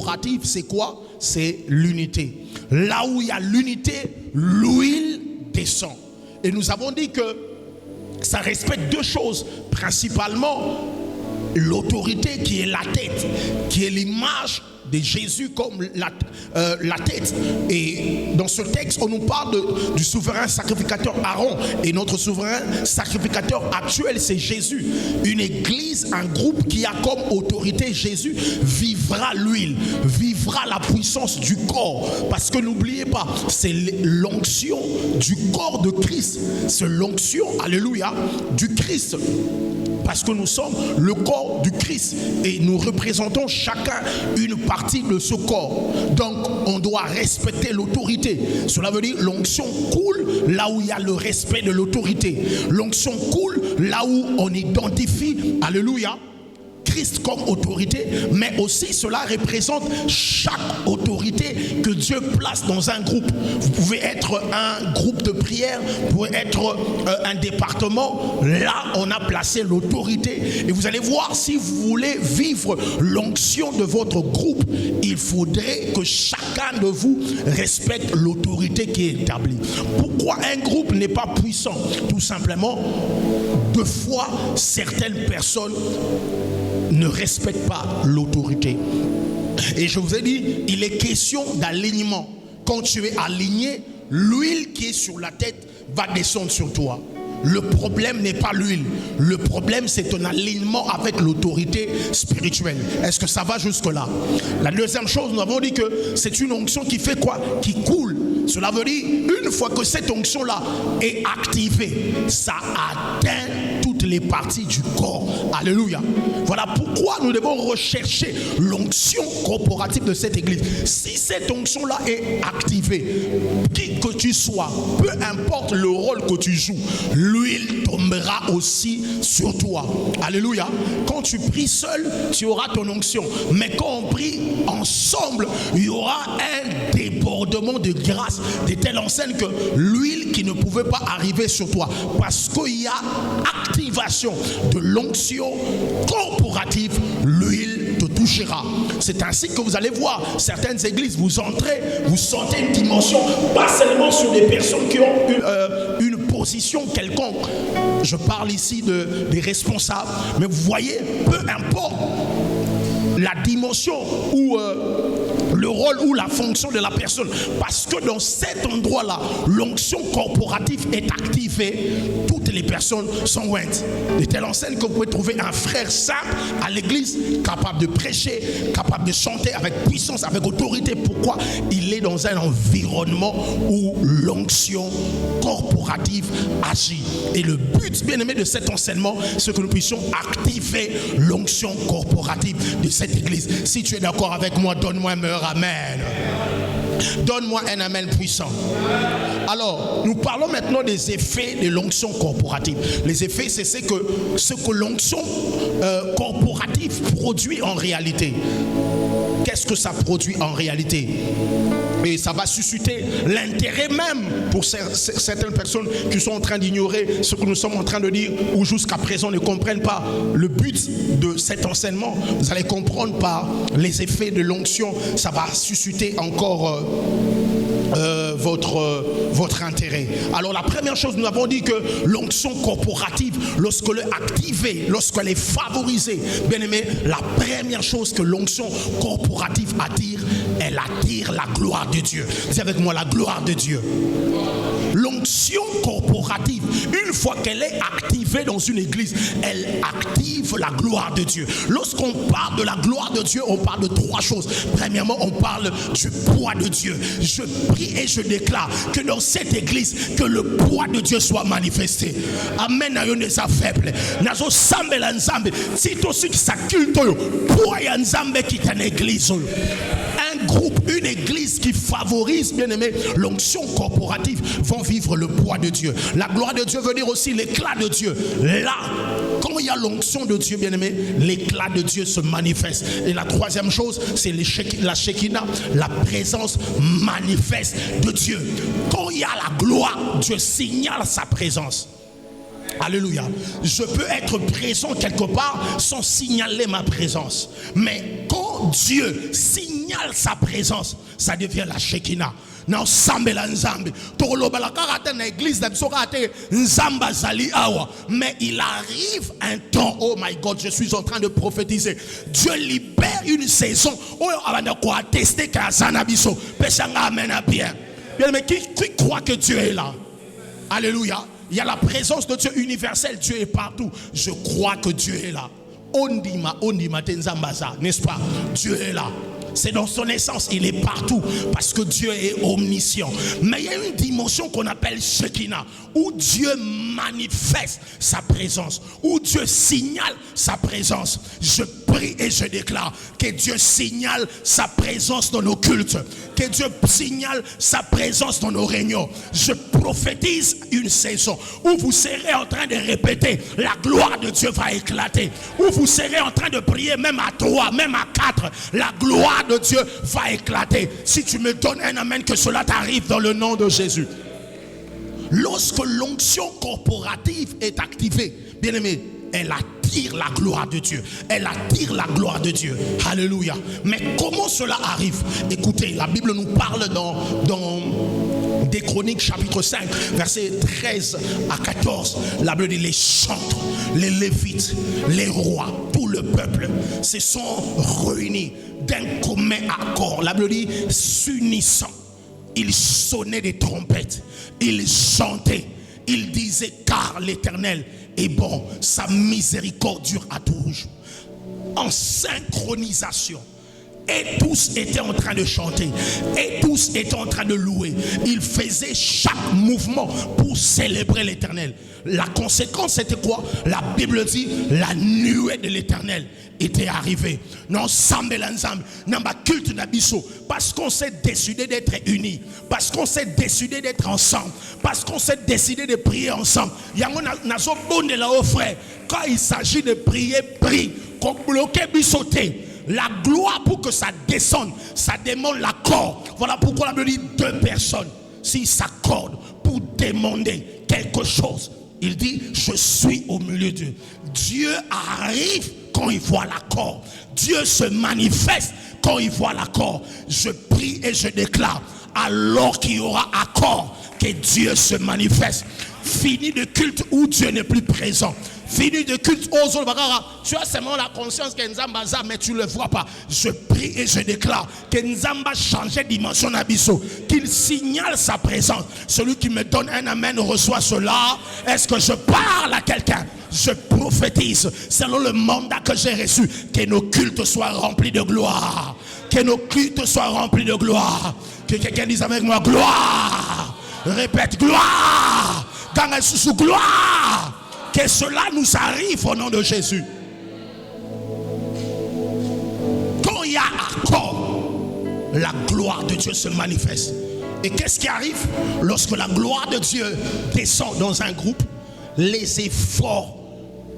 corporative, c'est quoi? C'est l'unité. Là où il y a l'unité, l'huile descend. Et nous avons dit que ça respecte deux choses, principalement l'autorité qui est la tête, qui est l'image de Jésus comme la tête. Et dans ce texte, on nous parle du souverain sacrificateur Aaron. Et notre souverain sacrificateur actuel, c'est Jésus. Une église, un groupe qui a comme autorité Jésus, vivra l'huile, vivra la puissance du corps. Parce que n'oubliez pas, c'est l'onction du corps de Christ. C'est l'onction, alléluia, du Christ. Parce que nous sommes le corps du Christ et nous représentons chacun une partie de ce corps. Donc on doit respecter l'autorité. Cela veut dire l'onction coule là où il y a le respect de l'autorité. L'onction coule là où on identifie, alléluia, Christ comme autorité, mais aussi cela représente chaque autorité que Dieu place dans un groupe. Vous pouvez être un groupe de prière, vous pouvez être un département. Là, on a placé l'autorité. Et vous allez voir, si vous voulez vivre l'onction de votre groupe, il faudrait que chacun de vous respecte l'autorité qui est établie. Pourquoi un groupe n'est pas puissant? Tout simplement, deux fois, certaines personnes ne respecte pas l'autorité. Et je vous ai dit, il est question d'alignement. Quand tu es aligné, l'huile qui est sur la tête va descendre sur toi. Le problème n'est pas l'huile. Le problème, c'est ton alignement avec l'autorité spirituelle. Est-ce que ça va jusque-là? La deuxième chose, nous avons dit que c'est une onction qui fait quoi? Qui coule. Cela veut dire, une fois que cette onction-là est activée, ça atteint toutes les parties du corps. Alléluia. Voilà pourquoi nous devons rechercher l'onction corporative de cette église. Si cette onction-là est activée, qui que tu sois, peu importe le rôle que tu joues, l'huile tombera aussi sur toi. Alléluia. Quand tu pries seul, tu auras ton onction. Mais quand on prie ensemble, il y aura un débordement de grâce de telle enseigne que l'huile qui ne pouvait pas arriver sur toi, parce qu'il y a activation de l'onction corporative, l'huile te touchera. C'est ainsi que vous allez voir certaines églises, vous entrez, vous sentez une dimension, pas seulement sur des personnes qui ont une position quelconque. Je parle ici des responsables, mais vous voyez, peu importe la dimension ou le rôle ou la fonction de la personne, parce que dans cet endroit-là, l'onction corporative est activée, toutes les personnes sont ointes. De telle enseigne que vous pouvez trouver un frère simple à l'église, capable de prêcher, capable de chanter avec puissance, avec autorité. Pourquoi? Il est dans un environnement où l'onction corporative agit. Et le but, bien aimé, de cet enseignement, c'est que nous puissions activer l'onction corporative de cette église. Si tu es d'accord avec moi, donne-moi un meilleur amen. Donne-moi un amen puissant. Alors, nous parlons maintenant des effets de l'onction corporative. Les effets, c'est ce que l'onction corporative produit en réalité. Qu'est-ce que ça produit en réalité? Et ça va susciter l'intérêt même pour certaines personnes qui sont en train d'ignorer ce que nous sommes en train de dire ou jusqu'à présent ne comprennent pas le but de cet enseignement. Vous allez comprendre par les effets de l'onction. Ça va susciter encore votre intérêt. Alors la première chose, nous avons dit que l'onction corporative, lorsqu'elle est activée, lorsqu'elle est favorisée, bien aimé, la première chose que l'onction corporative attire, elle attire la gloire de Dieu. Dis avec moi, la gloire de Dieu. L'onction corporative, une fois qu'elle est activée dans une église, elle active la gloire de Dieu. Lorsqu'on parle de la gloire de Dieu, on parle de trois choses. Premièrement, on parle du poids de Dieu. Je prie et je déclare que dans cette église, que le poids de Dieu soit manifesté. Amen. Nazo faible. Nazo sambe la nzambe. Si tu aussi qui s'acculte, poids ya nzambe qui est une église. Un groupe, une église qui favorise, bien aimé, l'onction corporative vont vivre le poids de Dieu. La gloire de Dieu veut dire aussi l'éclat de Dieu. Là, quand il y a l'onction de Dieu, bien aimé, l'éclat de Dieu se manifeste. Et la troisième chose, c'est la Shekinah, la présence manifeste de Dieu. Quand il y a la gloire, Dieu signale sa présence. Alléluia. Je peux être présent quelque part sans signaler ma présence. Mais quand Dieu signale sa présence, ça devient la Shekinah. Na sambe la nzambe tokoloba la karate na église na biso karate nzamba zali awa, mais il arrive un temps, oh my God, je suis en train de prophétiser, Dieu libère une saison où on va quoi attester kazana biso pesanga amena bien. Mais qui croit que Dieu est là? Alléluia. Il y a la présence de Dieu universelle, Dieu est partout. Je crois que Dieu est là. Ondima tenzambaza, n'est-ce pas? Dieu est là. C'est dans son essence, il est partout parce que Dieu est omniscient. Mais il y a une dimension qu'on appelle Shekinah, où Dieu manifeste sa présence, où Dieu signale sa présence. Je prie et je déclare que Dieu signale sa présence dans nos cultes, que Dieu signale sa présence dans nos réunions. Je prophétise une saison où vous serez en train de répéter, la gloire de Dieu va éclater, où vous serez en train de prier même à 3, même à 4, la gloire de Dieu va éclater. Si tu me donnes un amen, que cela t'arrive dans le nom de Jésus. Lorsque l'onction corporative est activée, bien aimé, elle attire la gloire de Dieu. Elle attire la gloire de Dieu. Alléluia. Mais comment cela arrive? Écoutez, la Bible nous parle dans des Chroniques chapitre 5 versets 13 à 14. La Bible dit: les chantres, les lévites, les rois, tout le peuple se sont réunis d'un commun accord. La Bible dit s'unissant. Ils sonnaient des trompettes, ils chantaient, ils disaient: car l'Éternel est bon, sa miséricorde dure à toujours. En synchronisation. Et tous étaient en train de chanter. Et tous étaient en train de louer. Ils faisaient chaque mouvement pour célébrer l'Éternel. La conséquence c'était quoi? La Bible dit: la nuée de l'Éternel était arrivée. Non, culte nabiso, parce qu'on s'est décidé d'être unis, parce qu'on s'est décidé d'être ensemble, parce qu'on s'est décidé de prier ensemble. Quand il s'agit de prier, prie. Qu'on bloque bisoté. La gloire, pour que ça descende, ça demande l'accord. Voilà pourquoi la Bible dit 2 personnes, s'ils s'accordent pour demander quelque chose, il dit: je suis au milieu d'eux. Dieu arrive quand il voit l'accord. Dieu se manifeste quand il voit l'accord. Je prie et je déclare, alors qu'il y aura accord, que Dieu se manifeste. Fini de culte où Dieu n'est plus présent. Fini de culte aux autres. Tu as seulement la conscience que Nzamba za, mais tu ne le vois pas. Je prie et je déclare que Nzamba change de dimension d'abisso, qu'il signale sa présence. Celui qui me donne un amen reçoit cela. Est-ce que je parle à quelqu'un? Je prophétise selon le mandat que j'ai reçu, que nos cultes soient remplis de gloire. Que nos cultes soient remplis de gloire. Que quelqu'un dise avec moi: gloire. Répète: gloire. Dans sous gloire. Que cela nous arrive au nom de Jésus. Quand il y a accord, la gloire de Dieu se manifeste. Et qu'est-ce qui arrive lorsque la gloire de Dieu descend dans un groupe? Les efforts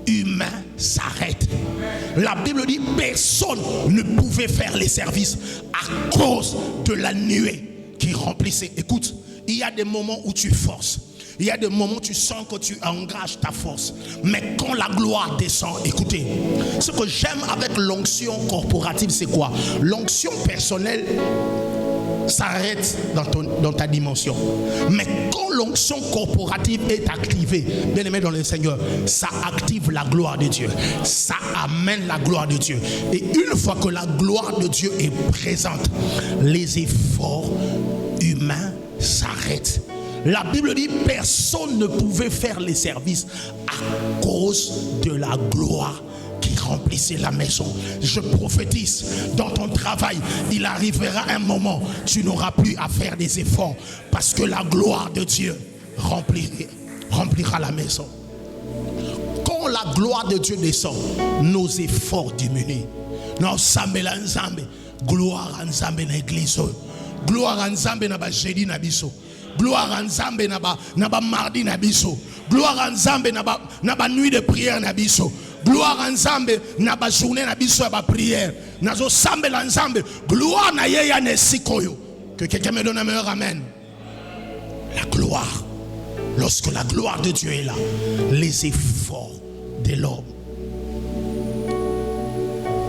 humains s'arrêtent. La Bible dit: personne ne pouvait faire les services à cause de la nuée qui remplissait. Écoute, il y a des moments où tu forces. Il y a des moments où tu sens que tu engages ta force. Mais quand la gloire descend, écoutez, ce que j'aime avec l'onction corporative, c'est quoi? L'onction personnelle s'arrête dans ta dimension. Mais quand l'onction corporative est activée, bien aimé dans le Seigneur, ça active la gloire de Dieu. Ça amène la gloire de Dieu. Et une fois que la gloire de Dieu est présente, les efforts humains s'arrêtent. La Bible dit: personne ne pouvait faire les services à cause de la gloire qui remplissait la maison. Je prophétise, dans ton travail, il arrivera un moment, tu n'auras plus à faire des efforts, parce que la gloire de Dieu remplira la maison. Quand la gloire de Dieu descend, nos efforts diminuent. Gloire à Nzambe na église. Gloire à Nzambe na ba jeudi na biso. Gloire à Nzambe na ba mardi na biso. Gloire à Nzambe na ba nuit de prière na biso. Gloire à Nzambe na ba journée na biso ba prière. Nazo sambe la Nzambe. Gloire na yeya ne sikoyo. Que quelqu'un me donne un meilleur amen. La gloire Lorsque la gloire de Dieu est là, les efforts de l'homme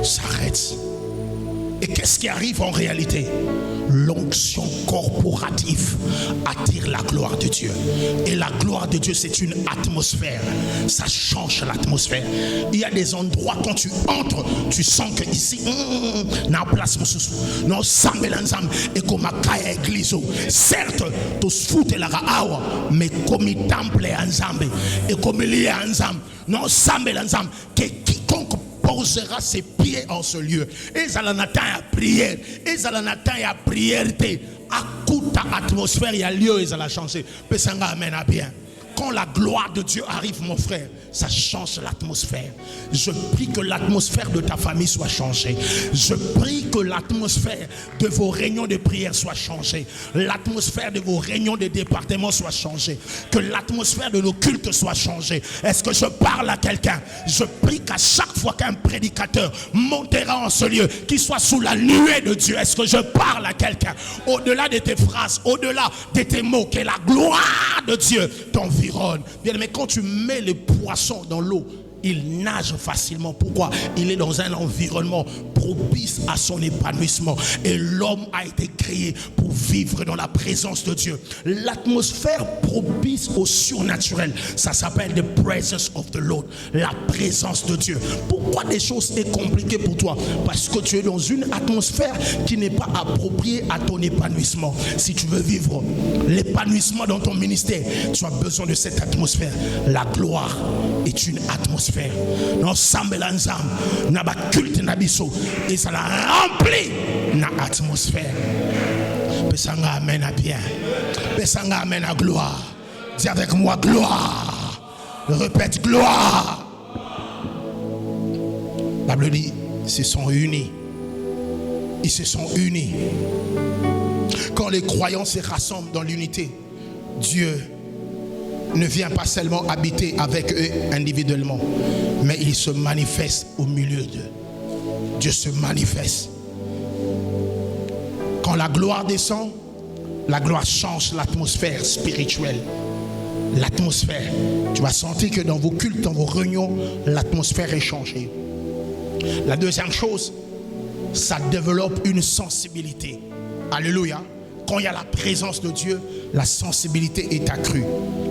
s'arrêtent. Et qu'est-ce qui arrive en réalité? L'onction corporative attire la gloire de Dieu. Et la gloire de Dieu, c'est une atmosphère. Ça change l'atmosphère. Il y a des endroits, quand tu entres, tu sens que ici, na place non sambelanzam et comme à église. Certes, tous foutent la awa, mais comme il temple ensemble et comme il y a ensemble, non sambelanzam que quiconque posera ses pieds en ce lieu. Et ça l'en attend à prière. Et ça l'en attend à prière. À coup d'atmosphère, il y a lieu et ça l'a changé. Pesanga amène à bien. Quand la gloire de Dieu arrive, mon frère, ça change l'atmosphère. Je prie que l'atmosphère de ta famille soit changée. Je prie que l'atmosphère de vos réunions de prière soit changée. L'atmosphère de vos réunions de département soit changée. Que l'atmosphère de nos cultes soit changée. Est-ce que je parle à quelqu'un? Je prie qu'à chaque fois qu'un prédicateur montera en ce lieu, qu'il soit sous la nuée de Dieu. Est-ce que je parle à quelqu'un? Au-delà de tes phrases, au-delà de tes mots, que la gloire de Dieu t'environne. Bien, mais quand tu mets les poissons dans l'eau, il nage facilement. Pourquoi? Il est dans un environnement propice à son épanouissement. Et l'homme a été créé pour vivre dans la présence de Dieu. L'atmosphère propice au surnaturel, ça s'appelle the presence of the Lord. La présence de Dieu. Pourquoi des choses sont compliquées pour toi? Parce que tu es dans une atmosphère qui n'est pas appropriée à ton épanouissement. Si tu veux vivre l'épanouissement dans ton ministère, tu as besoin de cette atmosphère. La gloire est une atmosphère. Non sambelanzam na ba culte na biso et ça la remplit na atmosphère. Pesanga amen à bien. Pesanga amen à gloire. Dis avec moi gloire. Répète gloire. La Bible dit ils se sont unis. Ils se sont unis. Quand les croyants se rassemblent dans l'unité, Dieu ne vient pas seulement habiter avec eux individuellement, mais il se manifeste au milieu d'eux. Dieu se manifeste. Quand la gloire descend, la gloire change l'atmosphère spirituelle. L'atmosphère. Tu vas sentir que dans vos cultes, dans vos réunions, l'atmosphère est changée. La deuxième chose, ça développe une sensibilité. Alléluia. Quand il y a la présence de Dieu, la sensibilité est accrue.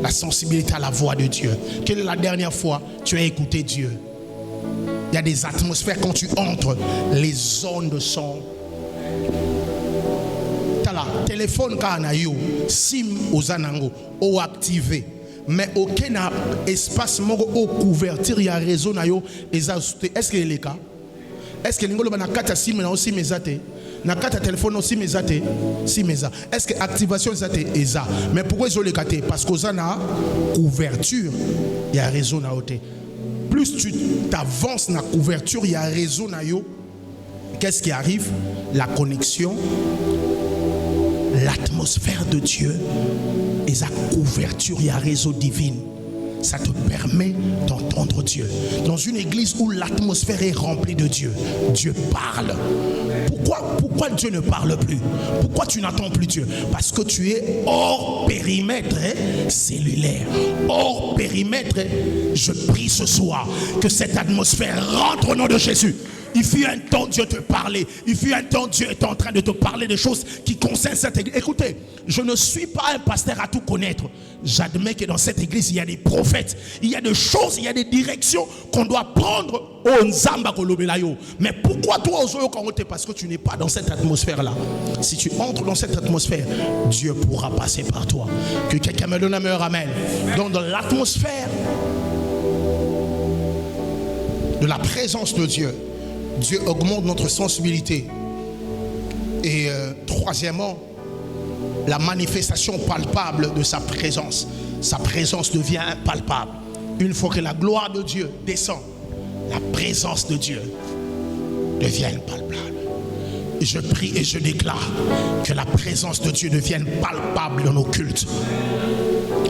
La sensibilité à la voix de Dieu. Quelle est la dernière fois tu as écouté Dieu? Il y a des atmosphères quand tu entres, les ondes sont. Tala, téléphone kana yo, sim ozanango, ou activé. Mais aucun espace moko au couverture, il y a réseau na yo, est-ce que c'est le cas? Est-ce que l'ingolo na kata sim na aussi mesate? Na carte téléphone aussi mesate si mesa. Est-ce que activation zate eza? Mais pourquoi ils ont les cartes? Parce que ça na couverture, il y a réseau na ote. Plus tu t'avances na couverture, il y a réseau na yo. Qu'est-ce qui arrive? La connexion, l'atmosphère de Dieu et sa couverture, il y a réseau divin. Ça te permet d'entendre Dieu. Dans une église où l'atmosphère est remplie de Dieu, Dieu parle. Pourquoi Dieu ne parle plus? Pourquoi tu n'entends plus Dieu? Parce que tu es hors périmètre cellulaire. Hors périmètre. Je prie ce soir que cette atmosphère rentre au nom de Jésus. Il fut un temps Dieu te parlait. Il fut un temps Dieu est en train de te parler des choses qui concernent cette église. Écoutez, je ne suis pas un pasteur à tout connaître. J'admets que dans cette église, il y a des prophètes. Il y a des choses, il y a des directions qu'on doit prendre au Nzamba Kolobelayo. Mais pourquoi toi, parce que tu n'es pas dans cette atmosphère-là? Si tu entres dans cette atmosphère, Dieu pourra passer par toi. Que quelqu'un me donne un meilleur amen. Donc dans l'atmosphère de la présence de Dieu, Dieu augmente notre sensibilité. Et troisièmement, la manifestation palpable de sa présence. Sa présence devient palpable. Une fois que la gloire de Dieu descend, la présence de Dieu devient palpable. Et je prie et je déclare que la présence de Dieu devienne palpable dans nos cultes.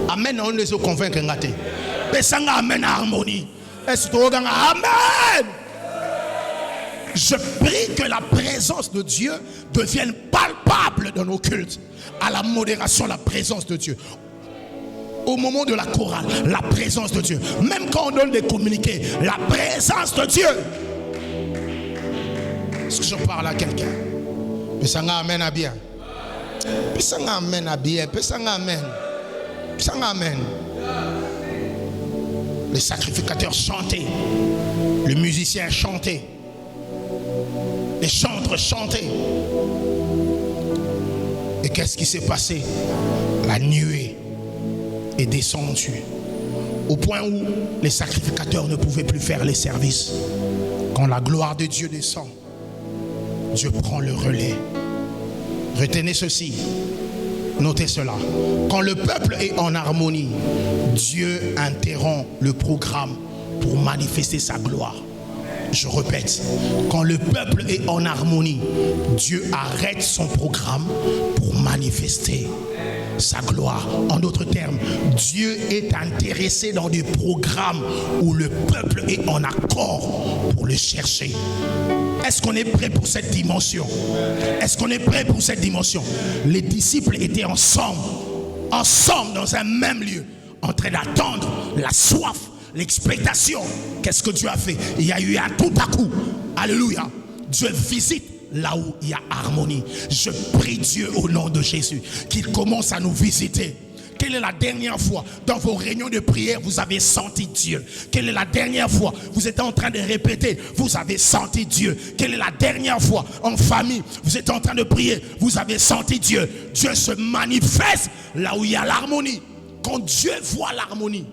Amen. On les a convaincus. Amen. Harmonie. Amen. Je prie que la présence de Dieu devienne palpable dans nos cultes. À la modération, la présence de Dieu. Au moment de la chorale, la présence de Dieu. Même quand on donne des communiqués, la présence de Dieu. Est-ce que je parle à quelqu'un? Pesanga amen à bien. Pesanga amen à bien. Pesanga amen. Pesanga amen. Les sacrificateurs chantaient. Les musiciens chantaient. Les chantres chantaient. Et qu'est-ce qui s'est passé? La nuée est descendue au point où les sacrificateurs ne pouvaient plus faire les services. Quand la gloire de Dieu descend, Dieu prend le relais. Retenez ceci, notez cela. Quand le peuple est en harmonie, Dieu interrompt le programme pour manifester sa gloire. Je répète, quand le peuple est en harmonie, Dieu arrête son programme pour manifester sa gloire. En d'autres termes, Dieu est intéressé dans des programmes où le peuple est en accord pour le chercher. Est-ce qu'on est prêt pour cette dimension? Est-ce qu'on est prêt pour cette dimension? Les disciples étaient ensemble dans un même lieu, en train d'attendre la soif, l'expectation. Qu'est-ce que Dieu a fait? Il y a eu un tout à coup. Alléluia. Dieu visite là où il y a harmonie. Je prie Dieu au nom de Jésus qu'il commence à nous visiter. Quelle est la dernière fois dans vos réunions de prière vous avez senti Dieu? Quelle est la dernière fois vous êtes en train de répéter, vous avez senti Dieu? Quelle est la dernière fois en famille vous êtes en train de prier, vous avez senti Dieu? Dieu se manifeste là où il y a l'harmonie. Quand Dieu voit l'harmonie,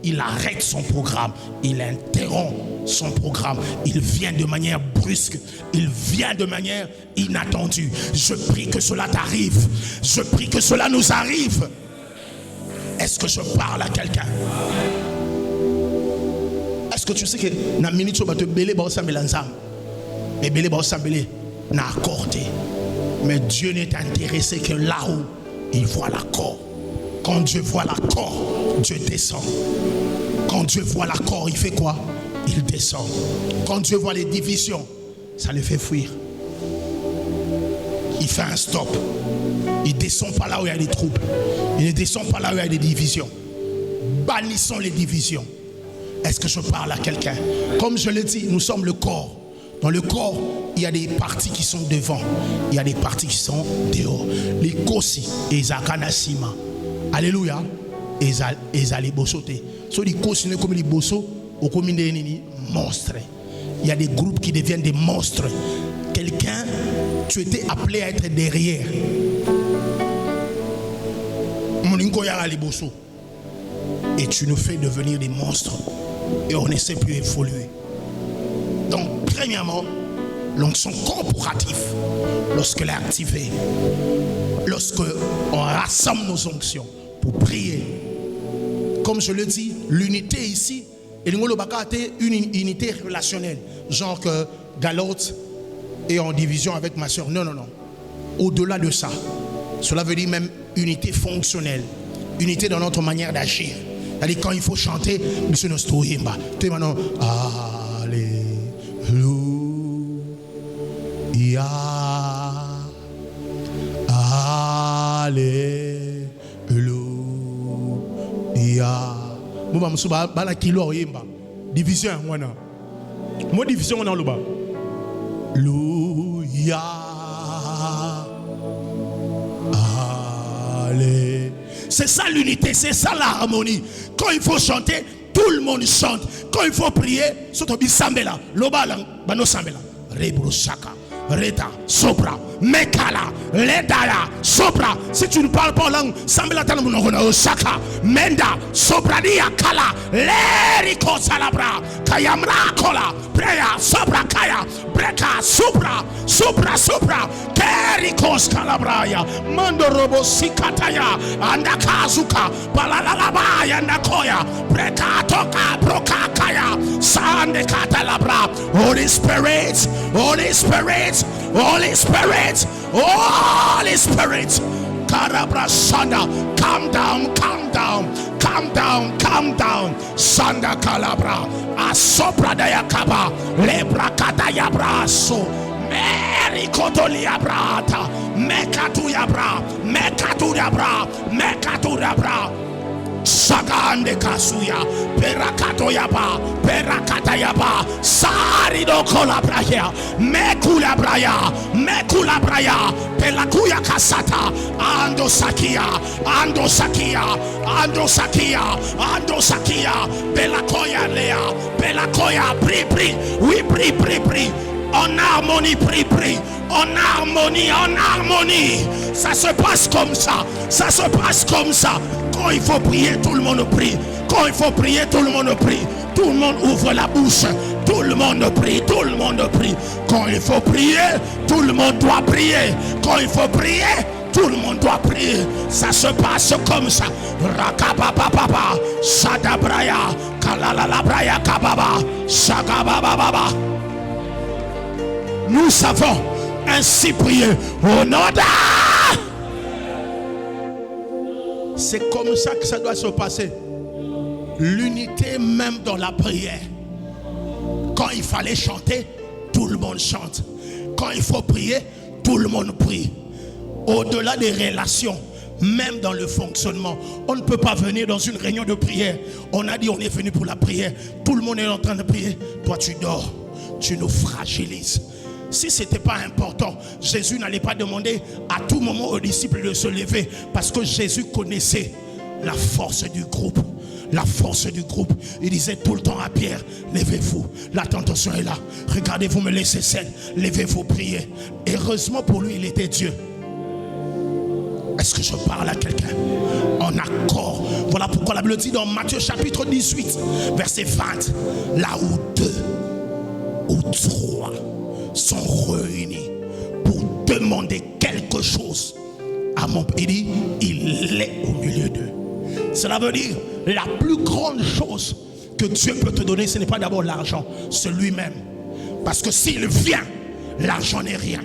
il arrête son programme, il interrompt son programme, il vient de manière brusque, il vient de manière inattendue. Je prie que cela t'arrive, je prie que cela nous arrive. Est-ce que je parle à quelqu'un? Est-ce que tu sais que na minute où tu belé ba osambela ensemble, mais belé ba osambela na accordé. Mais Dieu n'est intéressé que là où il voit l'accord. Quand Dieu voit l'accord, Dieu descend. Quand Dieu voit l'accord, il fait quoi? Il descend. Quand Dieu voit les divisions, ça le fait fuir. Il fait un stop. Il ne descend pas là où il y a des troubles. Il ne descend pas là où il y a des divisions. Bannissons les divisions. Est-ce que je parle à quelqu'un? Comme je l'ai dit, nous sommes le corps. Dans le corps, il y a des parties qui sont devant. Il y a des parties qui sont dehors. Les kosi et zakanasima. Alléluia. Et zali bosote. So les kosi ne comme les bosso, au commun des monstres. Il y a des groupes qui deviennent des monstres. Quelqu'un, tu étais appelé à être derrière. Et tu nous fais devenir des monstres. Et on ne sait plus évoluer. Donc, premièrement, l'onction corporative, lorsqu'elle est activée, lorsqu'on rassemble nos onctions pour prier, comme je le dis, l'unité ici, et une unité relationnelle, genre que Galote est en division avec ma soeur. Non, non, non. Au-delà de ça, cela veut dire même unité fonctionnelle, unité dans notre manière d'agir. C'est-à-dire quand il faut chanter, monsieur Nostoyimba, tu es maintenant, Alléluia, Alléluia. Moi, je suis bala kilo oyimba. Division, wana. Moi division on a le bas. Alléluia. Allez. C'est ça l'unité, c'est ça l'harmonie. Quand il faut chanter, tout le monde chante. Quand il faut prier, sotobi sambela, lobala, bano sambela, rebrusaka, reta, sopra, mekala, ledala, sopra. Si tu ne parles pas langue, sambela talamuno osaka, menda, sopradia kala, leriko salabra, kayamra kola, preya, sopra kaya, breka, supra, supra, supra, kerikos kalabraya, mando robo sikataya, andakazuka, balalalabaya, andakoya, breka toka, broka kaya, sande katalabra. Holy Spirit, Holy Spirit, Holy Spirit, Holy Spirit. Karabra Sanda, calm down, calm down, calm down, calm down. Sanda Kalabra, Asopra Dayakaba, Lebra Katayabra, so Mary Kotoliabrata, Mekatuyabra, Mekatuyabra, Mekatuyabra. Sagande Kasuya, Perakatoyaba, Perakatayaba, Sarido Kolabraya, Mekulabraya, Mekulabraya, Pelakuya Kasata, Ando Sakia, Ando Sakia, Ando Sakia, Ando Sakia, Pelakoya Lea, Pelakoya, prie, oui, prie. En harmonie, prie. En harmonie. Ça se passe comme ça. Quand il faut prier, tout le monde prie. Quand il faut prier, tout le monde prie. Tout le monde ouvre la bouche. Tout le monde prie. Quand il faut prier, tout le monde doit prier. Quand il faut prier, tout le monde doit prier. Ça se passe comme ça. Rakabababa, Sadabraya, Kalalalabraya Kababa, Sagabababa. Nous savons ainsi prier au nom de... C'est comme ça que ça doit se passer. L'unité même dans la prière. Quand il fallait chanter, tout le monde chante. Quand il faut prier, tout le monde prie. Au-delà des relations, même dans le fonctionnement, on ne peut pas venir dans une réunion de prière. On a dit on est venu pour la prière. Tout le monde est en train de prier. Toi tu dors. Tu nous fragilises. Si ce n'était pas important, Jésus n'allait pas demander à tout moment aux disciples de se lever, parce que Jésus connaissait la force du groupe. Il disait tout le temps à Pierre, levez-vous, la tentation est là, regardez, vous me laissez seul, levez-vous, priez. Heureusement pour lui, il était Dieu. Est-ce que je parle à quelqu'un? En accord. Voilà pourquoi la Bible dit dans Matthieu chapitre 18 verset 20, là où 2 ou 3 sont réunis pour demander quelque chose à mon Père, il dit, il est au milieu d'eux. Cela veut dire, la plus grande chose que Dieu peut te donner, ce n'est pas d'abord l'argent, c'est lui-même. Parce que s'il vient, l'argent n'est rien.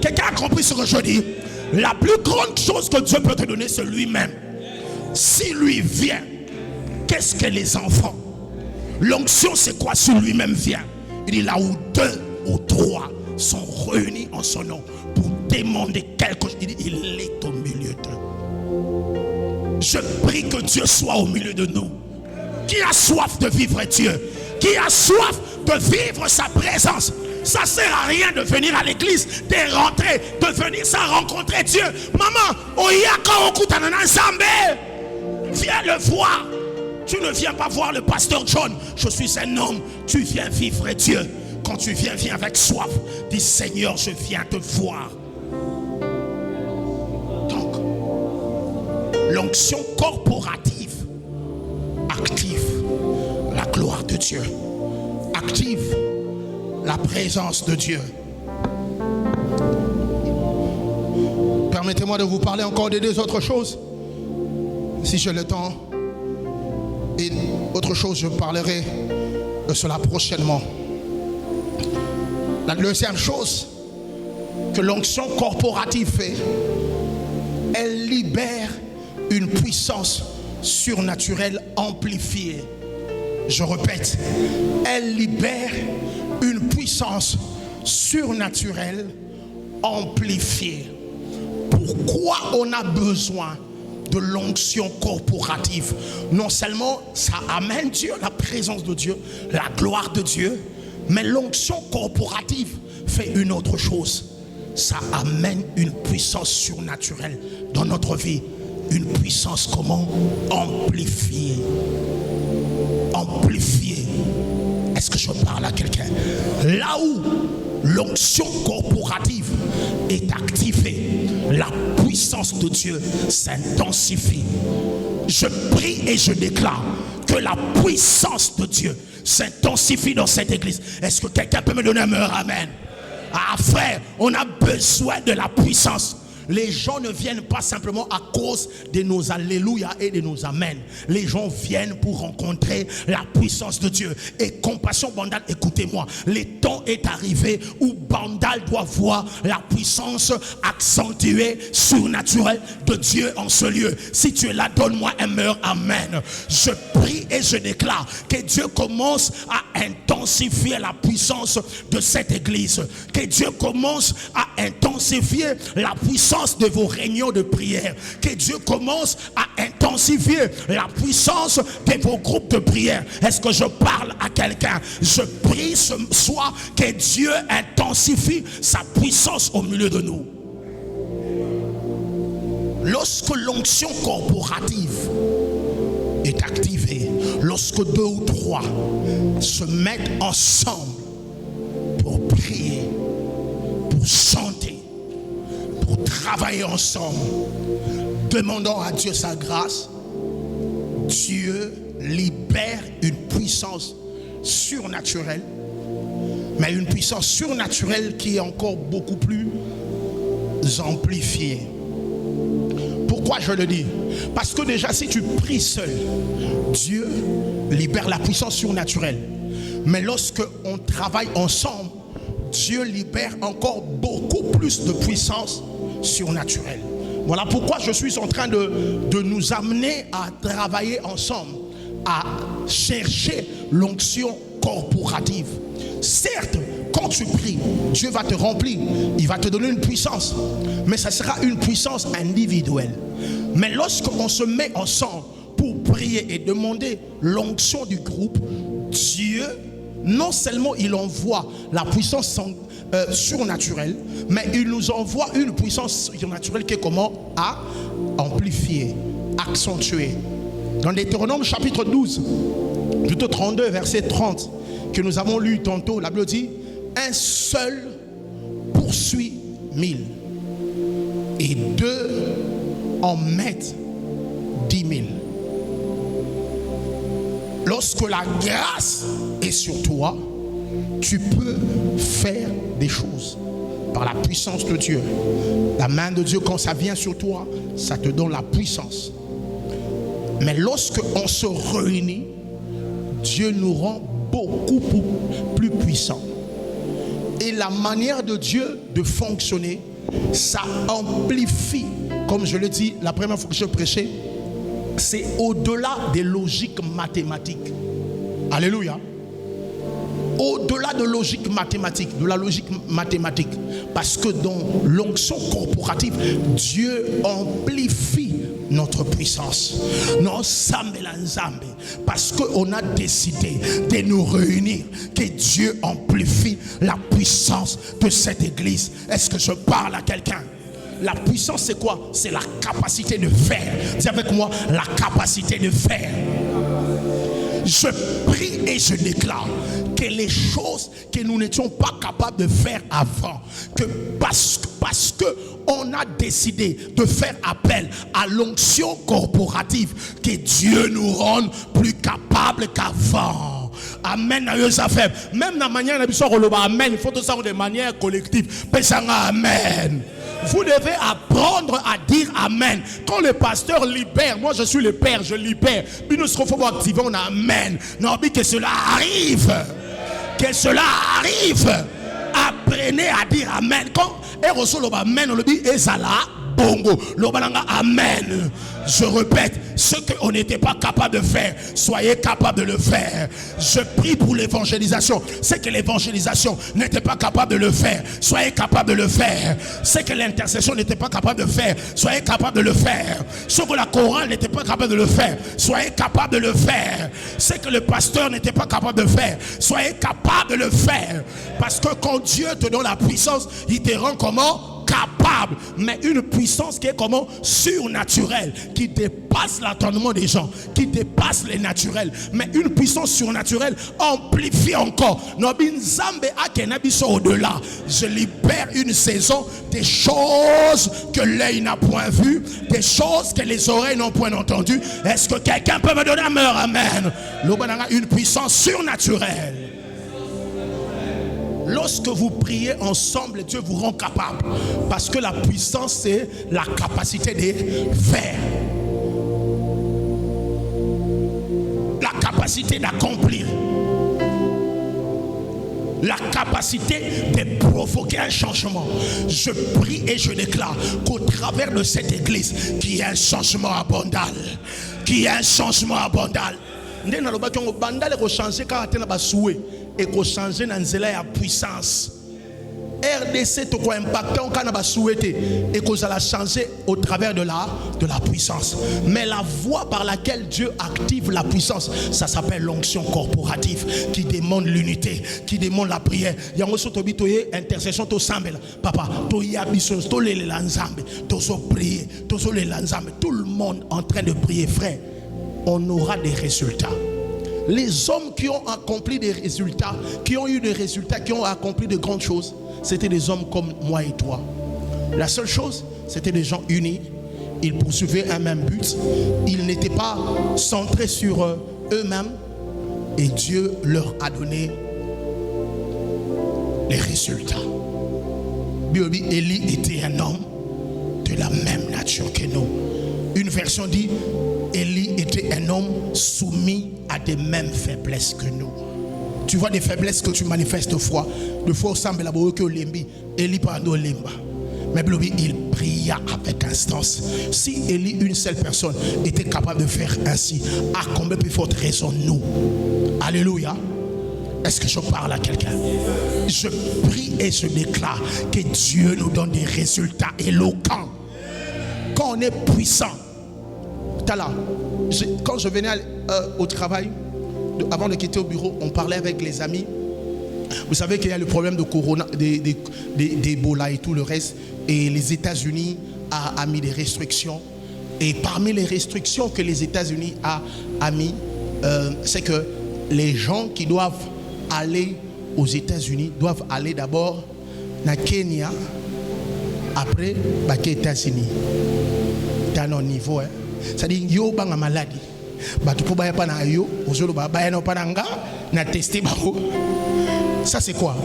Quelqu'un a compris ce que je dis? La plus grande chose que Dieu peut te donner, c'est lui-même. Si lui vient, qu'est-ce que les enfants? L'onction, c'est quoi si lui-même vient? Il dit là où 2 ou 3 sont réunis en son nom pour demander quelque chose. Il dit, il est au milieu d'eux. Je prie que Dieu soit au milieu de nous. Qui a soif de vivre Dieu? Qui a soif de vivre sa présence? Ça ne sert à rien de venir à l'église, de rentrer, de venir sans rencontrer Dieu. Maman, viens le voir. Tu ne viens pas voir le pasteur John. Je suis un homme. Tu viens vivre Dieu. Quand tu viens avec soif. Dis Seigneur, je viens te voir. Donc, l'onction corporative active la gloire de Dieu. Active la présence de Dieu. Permettez-moi de vous parler encore de 2 autres choses. Si j'ai le temps. Et autre chose, je parlerai de cela prochainement. La deuxième chose que l'onction corporative fait, elle libère une puissance surnaturelle amplifiée. Je répète, elle libère une puissance surnaturelle amplifiée. Pourquoi on a besoin de l'onction corporative? Non seulement ça amène Dieu, la présence de Dieu, la gloire de Dieu, mais l'onction corporative fait une autre chose. Ça amène une puissance surnaturelle dans notre vie. Une puissance comment? Amplifiée. Amplifiée. Est-ce que je parle à quelqu'un? Là où l'onction corporative est activée, la puissance de Dieu s'intensifie. Je prie et je déclare que la puissance de Dieu s'intensifie dans cette église. Est-ce que quelqu'un peut me donner un meilleur amen? Ah frère, on a besoin de la puissance. Les gens ne viennent pas simplement à cause de nos alléluia et de nos amen. Les gens viennent pour rencontrer la puissance de Dieu. Et Compassion Bandal, écoutez-moi, le temps est arrivé où Bandal doit voir la puissance accentuée, surnaturelle de Dieu en ce lieu. Si tu es là, donne-moi un meilleur amen. Je prie et je déclare que Dieu commence à intensifier la puissance de cette église. Que Dieu commence à intensifier la puissance puissance de vos réunions de prière. Que Dieu commence à intensifier la puissance de vos groupes de prière. Est-ce que je parle à quelqu'un? Je prie ce soir que Dieu intensifie sa puissance au milieu de nous. Lorsque l'onction corporative est activée, lorsque 2 ou 3 se mettent ensemble pour prier, pour chanter, pour travailler ensemble, demandant à Dieu sa grâce, Dieu libère une puissance surnaturelle, mais une puissance surnaturelle qui est encore beaucoup plus amplifiée. Pourquoi je le dis? Parce que déjà si tu pries seul, Dieu libère la puissance surnaturelle. Mais lorsque on travaille ensemble, Dieu libère encore beaucoup plus de puissance surnaturelle. Voilà pourquoi je suis en train de nous amener à travailler ensemble, à chercher l'onction corporative. Certes, quand tu pries, Dieu va te remplir, il va te donner une puissance, mais ça sera une puissance individuelle. Mais lorsqu'on se met ensemble pour prier et demander l'onction du groupe, Dieu, non seulement il envoie la puissance surnaturelle, mais il nous envoie une puissance surnaturelle qui est comment? À amplifier, accentuer. Dans Deutéronome chapitre 12, plutôt 32, verset 30, que nous avons lu tantôt, la Bible dit: un seul poursuit 1000 et 2 en mettent 10 000. Lorsque la grâce est sur toi, tu peux faire des choses par la puissance de Dieu. La main de Dieu, quand ça vient sur toi, ça te donne la puissance. Mais lorsque on se réunit, Dieu nous rend beaucoup plus puissants. Et la manière de Dieu de fonctionner, ça amplifie. Comme je le dis la première fois que je prêchais, c'est au-delà des logiques mathématiques. Alléluia. Au-delà de logique mathématique, de la logique mathématique. Parce que dans l'onction corporative, Dieu amplifie notre puissance. Non, parce qu'on a décidé de nous réunir, que Dieu amplifie la puissance de cette église. Est-ce que je parle à quelqu'un? La puissance, c'est quoi? C'est la capacité de faire. Dis avec moi, la capacité de faire. Je prie et je déclare que les choses que nous n'étions pas capables de faire avant, que parce que on a décidé de faire appel à l'onction corporative, que Dieu nous rende plus capables qu'avant. Amen. Même dans la manière de amen, il faut tout ça de manière collective. Amen. Vous devez apprendre à dire amen. Quand le pasteur libère, moi je suis le père, je libère. Puis nous serons activer, on a amen. Non, mais que cela arrive. Que cela arrive. Apprenez à dire amen. Quand on reçoit amen, on le dit ezala bongo. Amen. Je répète, ce qu'on n'était pas capable de faire, soyez capable de le faire. Je prie pour l'évangélisation. Ce que l'évangélisation n'était pas capable de le faire, soyez capable de le faire. Ce que l'intercession n'était pas capable de faire, soyez capable de le faire. Ce que la chorale n'était pas capable de le faire, soyez capable de le faire. Ce que le pasteur n'était pas capable de faire, soyez capable de le faire. Parce que quand Dieu te donne la puissance, il te rend comment? Capable, mais une puissance qui est comment? Surnaturelle, qui dépasse l'entendement des gens, qui dépasse les naturels, mais une puissance surnaturelle amplifie encore. Au-delà, je libère une saison des choses que l'œil n'a point vues, des choses que les oreilles n'ont point entendues. Est-ce que quelqu'un peut me donner un meilleur amen? Une puissance surnaturelle. Lorsque vous priez ensemble, Dieu vous rend capable. Parce que la puissance, c'est la capacité de faire. La capacité d'accomplir. La capacité de provoquer un changement. Je prie et je déclare qu'au travers de cette église, qu'il y ait un changement abondant. Qu'il y ait un changement abondant. Et qu'on change dans la puissance. RDC to quoi impacter on kana ba souhaiter et que ça la changer au travers de la puissance. Mais la voie par laquelle Dieu active la puissance, ça s'appelle l'onction corporative qui demande l'unité, qui demande la prière. Yango so to bitoye intercession to sambela. Papa, to yabiso to le lanzambe, to so prier, to so le lanzambe. Tout le monde en train de prier, frère. On aura des résultats. Les hommes qui ont accompli des résultats, qui ont eu des résultats, qui ont accompli de grandes choses, c'était des hommes comme moi et toi. La seule chose, c'était des gens unis. Ils poursuivaient un même but. Ils n'étaient pas centrés sur eux-mêmes. Et Dieu leur a donné les résultats. Élie était un homme de la même nature que nous. Une version dit, Élie était un homme soumis à des mêmes faiblesses que nous. Tu vois des faiblesses que tu manifestes de foi au semble la que Olembi, Élie parle lemba. Mais il pria avec instance. Si Élie, une seule personne, était capable de faire ainsi, à combien plus forte raison nous? Alléluia. Est-ce que je parle à quelqu'un? Je prie et je déclare que Dieu nous donne des résultats éloquents. Quand on est puissant, quand je venais au travail, avant de quitter au bureau, on parlait avec les amis. Vous savez qu'il y a le problème de corona, d'Ebola et tout le reste. Et les États-Unis a mis des restrictions. Et parmi les restrictions que les États-Unis a mis, c'est que les gens qui doivent aller aux États-Unis doivent aller d'abord na Kenya, après aux États-Unis. Dans nos niveaux, c'est-à-dire yo banga maladie. Batu po baya pa na yo, ozolo baya na pananga na tester bako. Ça c'est quoi?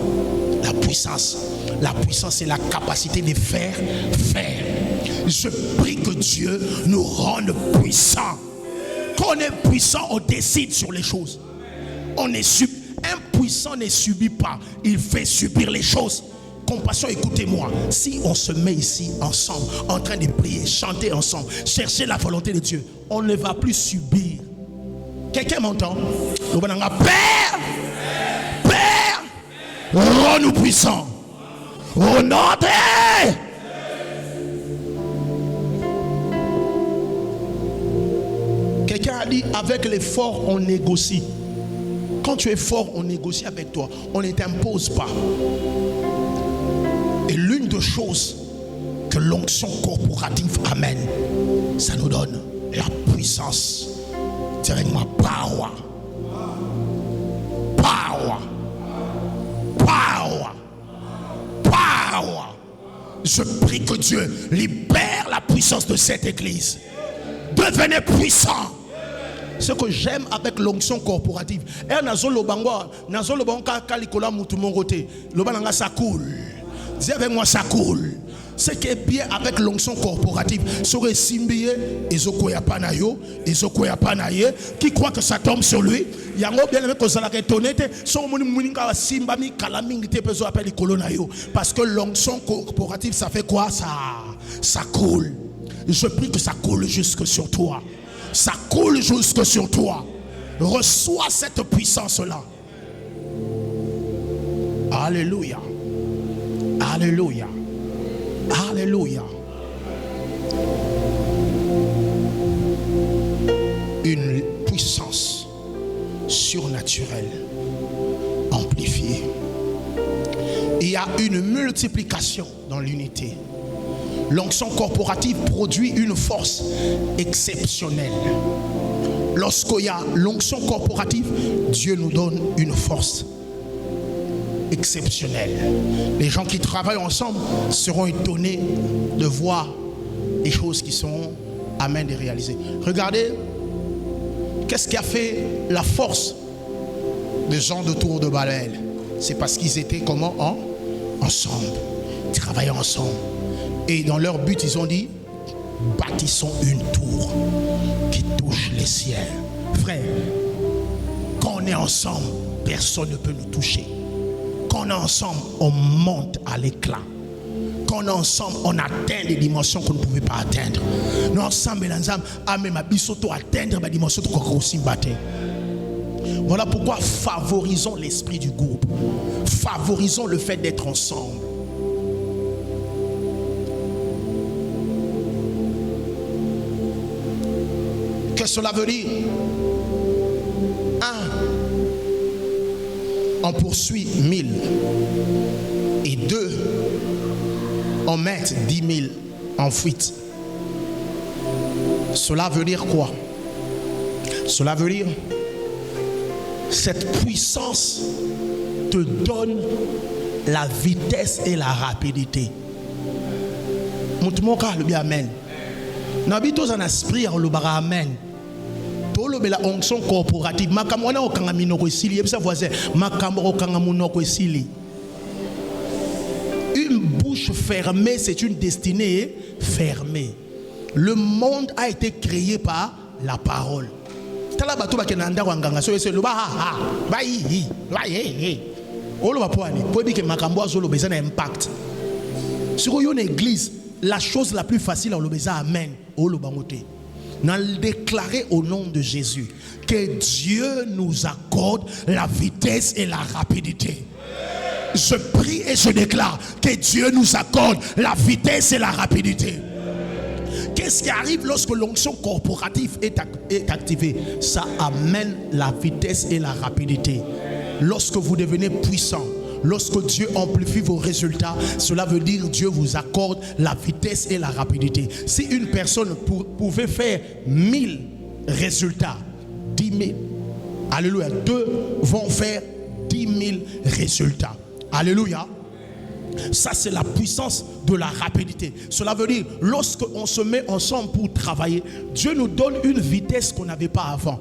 La puissance. La puissance, c'est la capacité de faire. Je prie que Dieu nous rende puissants. Quand on est puissant, on décide sur les choses. Un puissant ne subit pas, il fait subir les choses. Compassion, écoutez-moi. Si on se met ici ensemble, en train de prier, chanter ensemble, chercher la volonté de Dieu, on ne va plus subir. Quelqu'un m'entend? Nous allons dire, Père, rends-nous puissants. Au nom de... Quelqu'un a dit, avec les forts, on négocie. Quand tu es fort, on négocie avec toi. On ne t'impose pas. Et l'une des choses que l'onction corporative amène, ça nous donne la puissance. Dirais-moi, power. Je prie que Dieu libère la puissance de cette église. Devenez puissant. Ce que j'aime avec l'onction corporative, ça coule. Dis avec moi, ça coule. Ce qui est bien avec l'onction corporative, c'est Simbié et Zokoya Panayo, et Zokoya Panaye, qui croit que ça tombe sur lui. Il y a un bien aimé que ça l'a étonné, parce que l'onction corporative, ça fait quoi? Ça coule. Je prie que ça coule jusque sur toi. Ça coule jusque sur toi. Reçois cette puissance-là. Alléluia. Alléluia. Alléluia. Une puissance surnaturelle amplifiée. Il y a une multiplication dans l'unité. L'onction corporative produit une force exceptionnelle. Lorsqu'il y a l'onction corporative, Dieu nous donne une force exceptionnelle. Les gens qui travaillent ensemble seront étonnés de voir des choses qui sont à main de réaliser. Regardez, qu'est-ce qui a fait la force des gens de Tour de Babel? C'est parce qu'ils étaient comment? Ensemble. Ils travaillaient ensemble. Et dans leur but, ils ont dit, bâtissons une tour qui touche les ciels. Frère, quand on est ensemble, personne ne peut nous toucher. Quand on est ensemble, on monte à l'éclat. Quand on est ensemble, on atteint des dimensions qu'on ne pouvait pas atteindre. Nous ensemble, atteindre des dimensions qu'on aussi battre. Voilà pourquoi favorisons l'esprit du groupe. Favorisons le fait d'être ensemble. Que cela veut dire, 1, on poursuit 1000. Et 2, on met 10 000 en fuite. Cela veut dire quoi? Cela veut dire, cette puissance te donne la vitesse et la rapidité. Moutmoka le bien amen. N'habitons en esprit en le bara amen. Tout le la onction corporative. Makamwana okanga minoko esili. Yebisa voisin. Makambo okanga munoko esili. Une bouche fermée, c'est une destinée fermée. Le monde a été créé par la parole. Tala bato bakenanda wanganga so ese lo ba ha ba yi ba ye. Olo ba poani. Pour dire que makambo azolo besoin d'impact. Sur une église, la chose la plus facile, on le besoin amen. Olo bangote. Nous allons déclarer au nom de Jésus que Dieu nous accorde la vitesse et la rapidité. Je prie et je déclare que Dieu nous accorde la vitesse et la rapidité. Qu'est-ce qui arrive lorsque l'onction corporative est activée? Ça amène la vitesse et la rapidité. Lorsque vous devenez puissant, lorsque Dieu amplifie vos résultats, cela veut dire Dieu vous accorde la vitesse et la rapidité. Si une personne pouvait faire 1000 résultats, 10 000, alléluia, 2 vont faire 10 000 résultats. Alléluia. Ça, c'est la puissance de la rapidité. Cela veut dire, lorsqu'on se met ensemble pour travailler, Dieu nous donne une vitesse qu'on n'avait pas avant.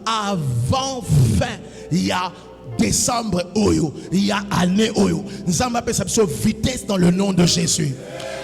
Avant 20, il y a décembre oyo, il y a année oyo. Nzamba pe sa vitesse dans le nom de Jésus.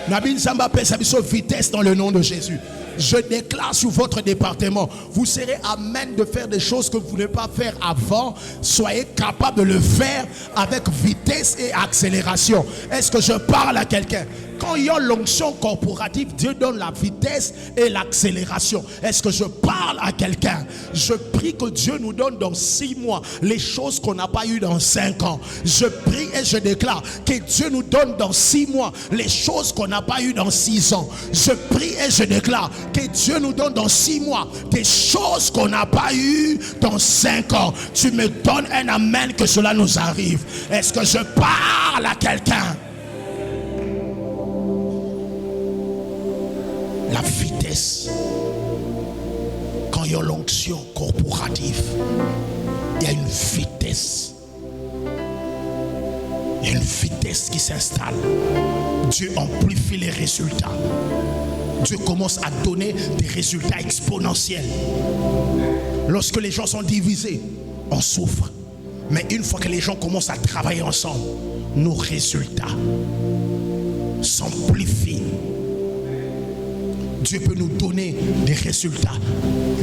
Nabi Nzamba pe sa vitesse dans le nom de Jésus. Je déclare sur votre département, vous serez à même de faire des choses que vous ne pouvez pas faire avant. Soyez capable de le faire avec vitesse et accélération. Est-ce que je parle à quelqu'un? Quand il y a l'onction corporative, Dieu donne la vitesse et l'accélération. Est-ce que je parle à quelqu'un? Je prie que Dieu nous donne dans 6 mois les choses qu'on n'a pas eues dans 5 ans. Je prie et je déclare que Dieu nous donne dans 6 mois les choses qu'on n'a pas eues dans 6 ans. Je prie et je déclare que Dieu nous donne dans 6 mois des choses qu'on n'a pas eues dans 5 ans. Tu me donnes un amen que cela nous arrive. Est-ce que je parle à quelqu'un? La vitesse. Quand il y a l'onction corporative, il y a une vitesse. Il y a une vitesse qui s'installe. Dieu amplifie les résultats. Dieu commence à donner des résultats exponentiels. Lorsque les gens sont divisés, on souffre. Mais une fois que les gens commencent à travailler ensemble, nos résultats s'amplifient. Dieu peut nous donner des résultats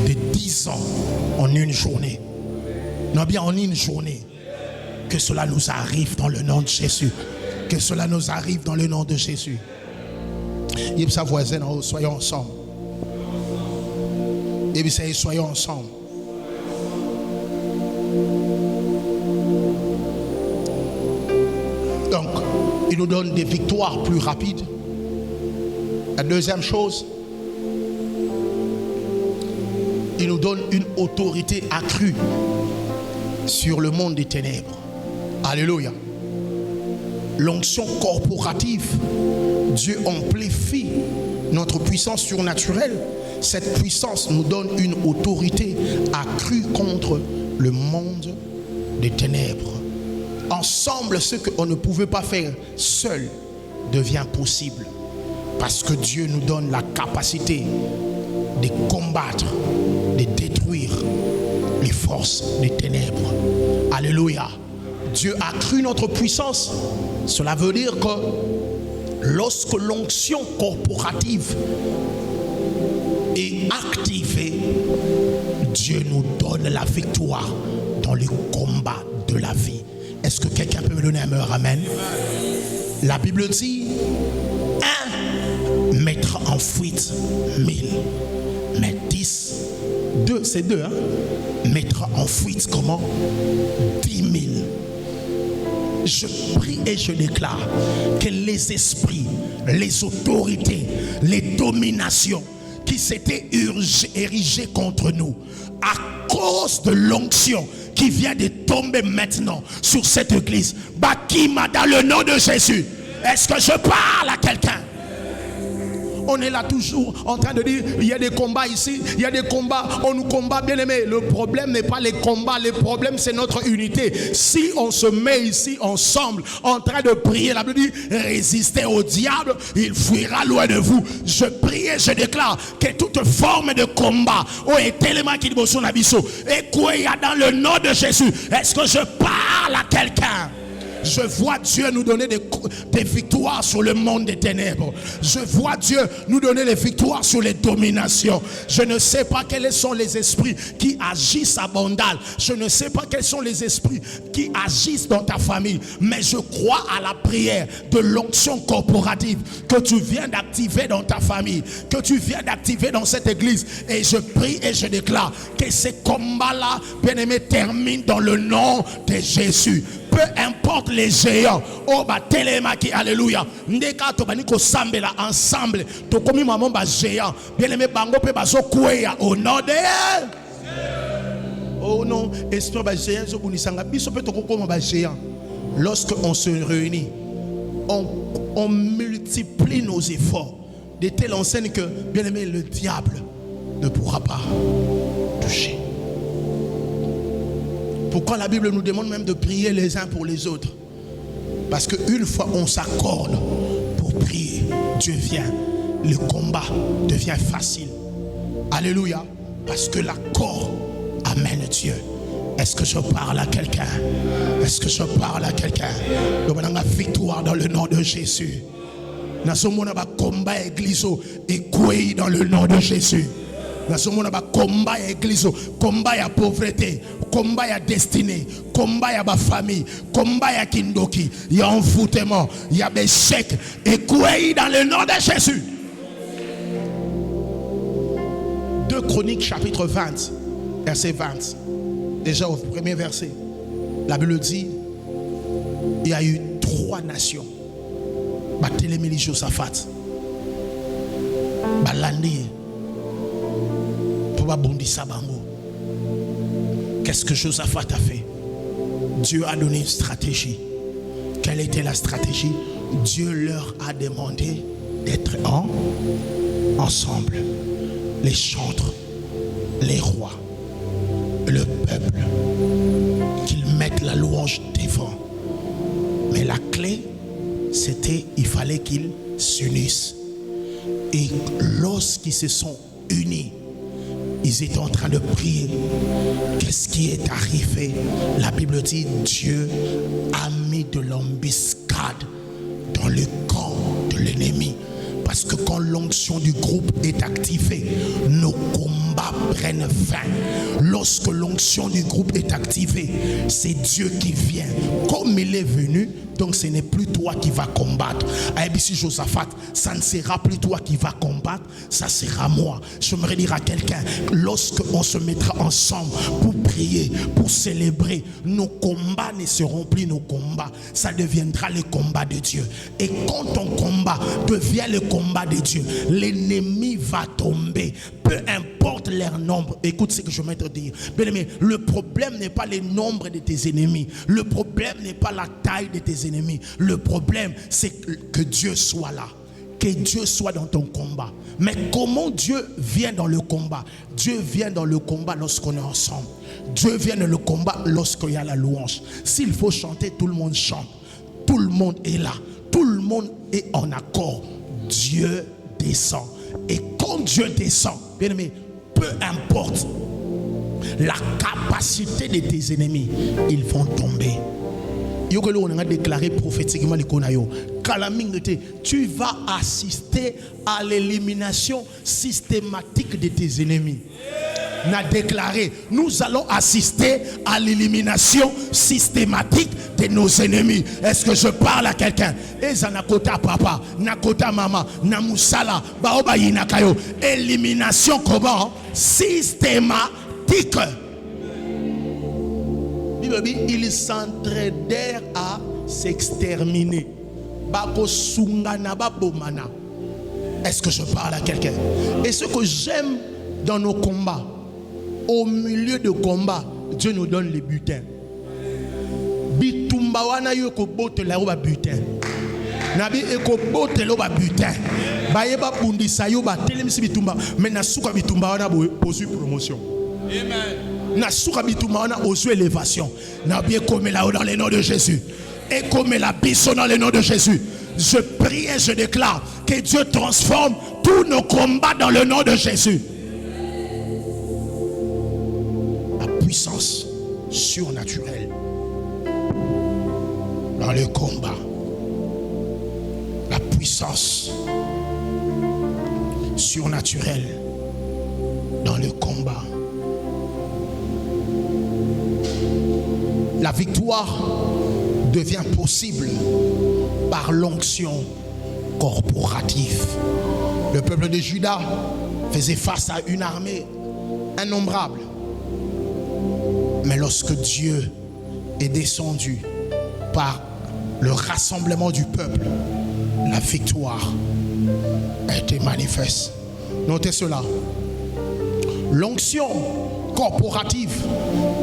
de 10 ans en une journée. Non, bien en une journée. Que cela nous arrive dans le nom de Jésus. Que cela nous arrive dans le nom de Jésus. Et puis sa voisine, soyons ensemble. Et puis soyons ensemble. Donc, il nous donne des victoires plus rapides. La deuxième chose, il nous donne une autorité accrue sur le monde des ténèbres. Alléluia. L'onction corporative, Dieu amplifie notre puissance surnaturelle. Cette puissance nous donne une autorité accrue contre le monde des ténèbres. Ensemble, ce qu'on ne pouvait pas faire seul devient possible. Parce que Dieu nous donne la capacité de combattre, de détruire les forces des ténèbres. Alléluia. Dieu a accru notre puissance. Cela veut dire que lorsque l'onction corporative est activée, Dieu nous donne la victoire dans le combat de la vie. Est-ce que quelqu'un peut me donner un meilleur amen? La Bible dit, 1 mettra en fuite 1000, mais 10, 2, c'est 2, hein? Mettra en fuite comment? 10 000. Je prie et je déclare que les esprits, les autorités, les dominations qui s'était érigé contre nous, à cause de l'onction qui vient de tomber maintenant sur cette église, Bakima, dans le nom de Jésus. Est-ce que je parle à quelqu'un? On est là toujours en train de dire, il y a des combats ici, il y a des combats, on nous combat, bien aimé. Le problème n'est pas les combats, le problème c'est notre unité. Si on se met ici ensemble, en train de prier, la Bible dit, résistez au diable, il fuira loin de vous. Je prie et je déclare que toute forme de combat, et dans le nom de Jésus, est-ce que je parle à quelqu'un? Je vois Dieu nous donner des victoires sur le monde des ténèbres. Je vois Dieu nous donner des victoires sur les dominations. Je ne sais pas quels sont les esprits qui agissent à Bandal. Je ne sais pas quels sont les esprits qui agissent dans ta famille. Mais je crois à la prière de l'onction corporative que tu viens d'activer dans ta famille, que tu viens d'activer dans cette église. Et je prie et je déclare que ces combats-là, bien-aimés, terminent dans le nom de Jésus. Peu importe les géants, oh bah télémaki, alléluia. Ndeka to baniko sambela ensemble. To komi maman ba géant. Bien aimé bango pe bazo kouya au nom de. Oh non, esprit ba géant zo bunisanga biso pe to kokoma ba géant. Lorsque on se réunit, on multiplie nos efforts de telle enseigne que, bien aimé, le diable ne pourra pas toucher. Pourquoi la Bible nous demande même de prier les uns pour les autres? Parce qu'une fois on s'accorde pour prier, Dieu vient. Le combat devient facile. Alléluia. Parce que l'accord amène Dieu. Est-ce que je parle à quelqu'un? Est-ce que je parle à quelqu'un? Nous avons la victoire dans le nom de Jésus. Nous avons un combat église et dans le nom de Jésus. Nous avons un combat église, combat à pauvreté, combat à destinée, combat à famille, combat à kindoki, il y a envoûtement, il y a des chèques, et dans le nom de Jésus. 2 Chroniques chapitre 20, verset 20. Déjà au premier verset, la Bible dit, il y a eu 3 nations. Barthélemy Josaphat, Balandi, qu'est-ce que Josaphat a fait? Dieu a donné une stratégie. Quelle était la stratégie? Dieu leur a demandé d'être ensemble. Les chantres, les rois, le peuple, qu'ils mettent la louange devant. Mais la clé, c'était, il fallait qu'ils s'unissent. Et lorsqu'ils se sont unis, ils étaient en train de prier. Qu'est-ce qui est arrivé? La Bible dit, Dieu a mis de l'embuscade dans le camp de l'ennemi. Parce que quand l'onction du groupe est activée, nos combats prennent fin. Lorsque l'onction du groupe est activée, c'est Dieu qui vient. Comme il est venu, donc ce n'est plus toi qui vas combattre. À Ebisi Josaphat, ça ne sera plus toi qui vas combattre, ça sera moi. J'aimerais dire à quelqu'un, lorsque on se mettra ensemble pour prier, pour célébrer, nos combats ne seront plus nos combats. Ça deviendra le combat de Dieu. Et quand ton combat devient le combat de Dieu, l'ennemi va tomber. Peu importe leur nombre. Écoute ce que je vais te dire. Bien-aimé, le problème n'est pas le nombre de tes ennemis. Le problème n'est pas la taille de tes ennemis. Le problème, c'est que Dieu soit là. Que Dieu soit dans ton combat. Mais comment Dieu vient dans le combat? Dieu vient dans le combat lorsqu'on est ensemble. Dieu vient dans le combat lorsqu'il y a la louange. S'il faut chanter, tout le monde chante. Tout le monde est là. Tout le monde est en accord. Dieu descend. Et quand Dieu descend, bien aimé, peu importe la capacité de tes ennemis, ils vont tomber. On a déclaré prophétiquement tu vas assister à l'élimination systématique de tes ennemis. On a déclaré, nous allons assister à l'élimination systématique de nos ennemis. Est-ce que je parle à quelqu'un? Nakota papa, nakota maman, namusala, baoba yinakayo. Élimination comment? Systématique. Ils s'entraidèrent à s'exterminer. Est-ce que je parle à quelqu'un? Et ce que j'aime dans nos combats, au milieu de combats, Dieu nous donne les butins. Bitumba wana yo ko bote la ba butin. Nabi eko bote lo ba butin. Ba yeba bundisa yo ba telemisi bitumba. Mais na suka bitumba wana posu promotion. Amen. Na suka bitumba wana osu élévation. Nabi eko me la dans le nom de Jésus. Eko me la biso dans le nom de Jésus. Je prie et je déclare que Dieu transforme tous nos combats dans le nom de Jésus. La puissance surnaturelle dans le combat. La puissance surnaturelle dans le combat. La victoire devient possible par l'onction corporative. Le peuple de Juda faisait face à une armée innombrable. Mais lorsque Dieu est descendu par le rassemblement du peuple, la victoire a été manifeste. Notez cela. L'onction corporative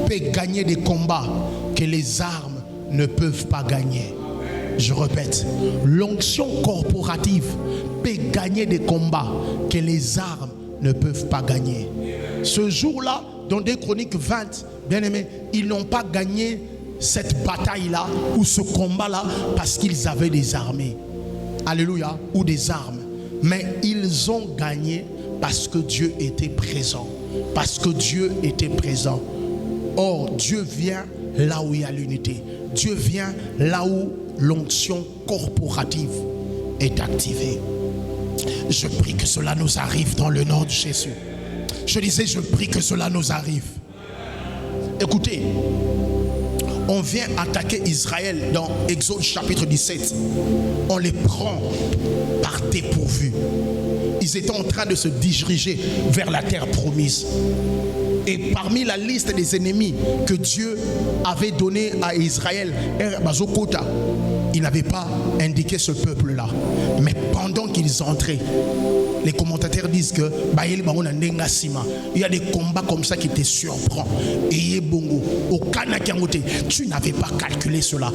peut gagner des combats que les armes ne peuvent pas gagner. Je répète, l'onction corporative peut gagner des combats que les armes ne peuvent pas gagner. Ce jour-là, dans 2 Chroniques 20, bien aimés, ils n'ont pas gagné cette bataille-là ou ce combat-là parce qu'ils avaient des armées. Alléluia, ou des armes. Mais ils ont gagné parce que Dieu était présent. Parce que Dieu était présent. Or, Dieu vient là où il y a l'unité. Dieu vient là où l'onction corporative est activée. Je prie que cela nous arrive dans le nom de Jésus. Je disais, je prie que cela nous arrive. Écoutez, on vient attaquer Israël dans Exode chapitre 17. On les prend par dépourvu. Ils étaient en train de se diriger vers la terre promise. Et parmi la liste des ennemis que Dieu avait donné à Israël, il n'avait pas indiqué ce peuple-là. Mais pendant qu'ils entraient, les commentateurs disent que il y a des combats comme ça qui te surprennent. Et tu n'avais pas calculé cela.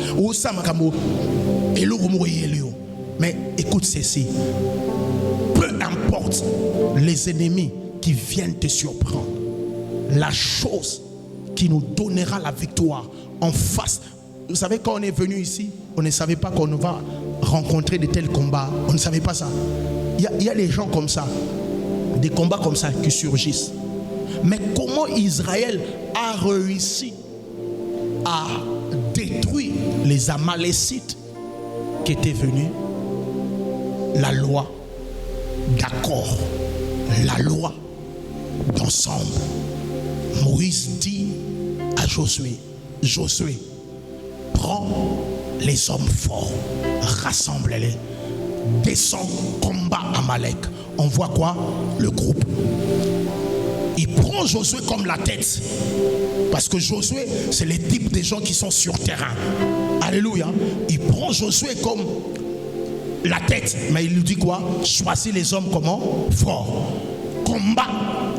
Mais écoute ceci. Peu importe les ennemis qui viennent te surprendre, la chose qui nous donnera la victoire en face. Vous savez, quand on est venu ici, on ne savait pas qu'on va rencontrer de tels combats. On ne savait pas ça. Il y a des gens comme ça, des combats comme ça qui surgissent. Mais comment Israël a réussi à détruire les Amalécites qui étaient venus? La loi d'accord, la loi d'ensemble. Moïse dit à Josué, Josué, prends les hommes forts, rassemble-les, descends, combat Amalek. On voit quoi? Le groupe. Il prend Josué comme la tête. Parce que Josué, c'est le type de gens qui sont sur terrain. Alléluia. Il prend Josué comme la tête. Mais il lui dit quoi? Choisis les hommes comment? Forts. Combat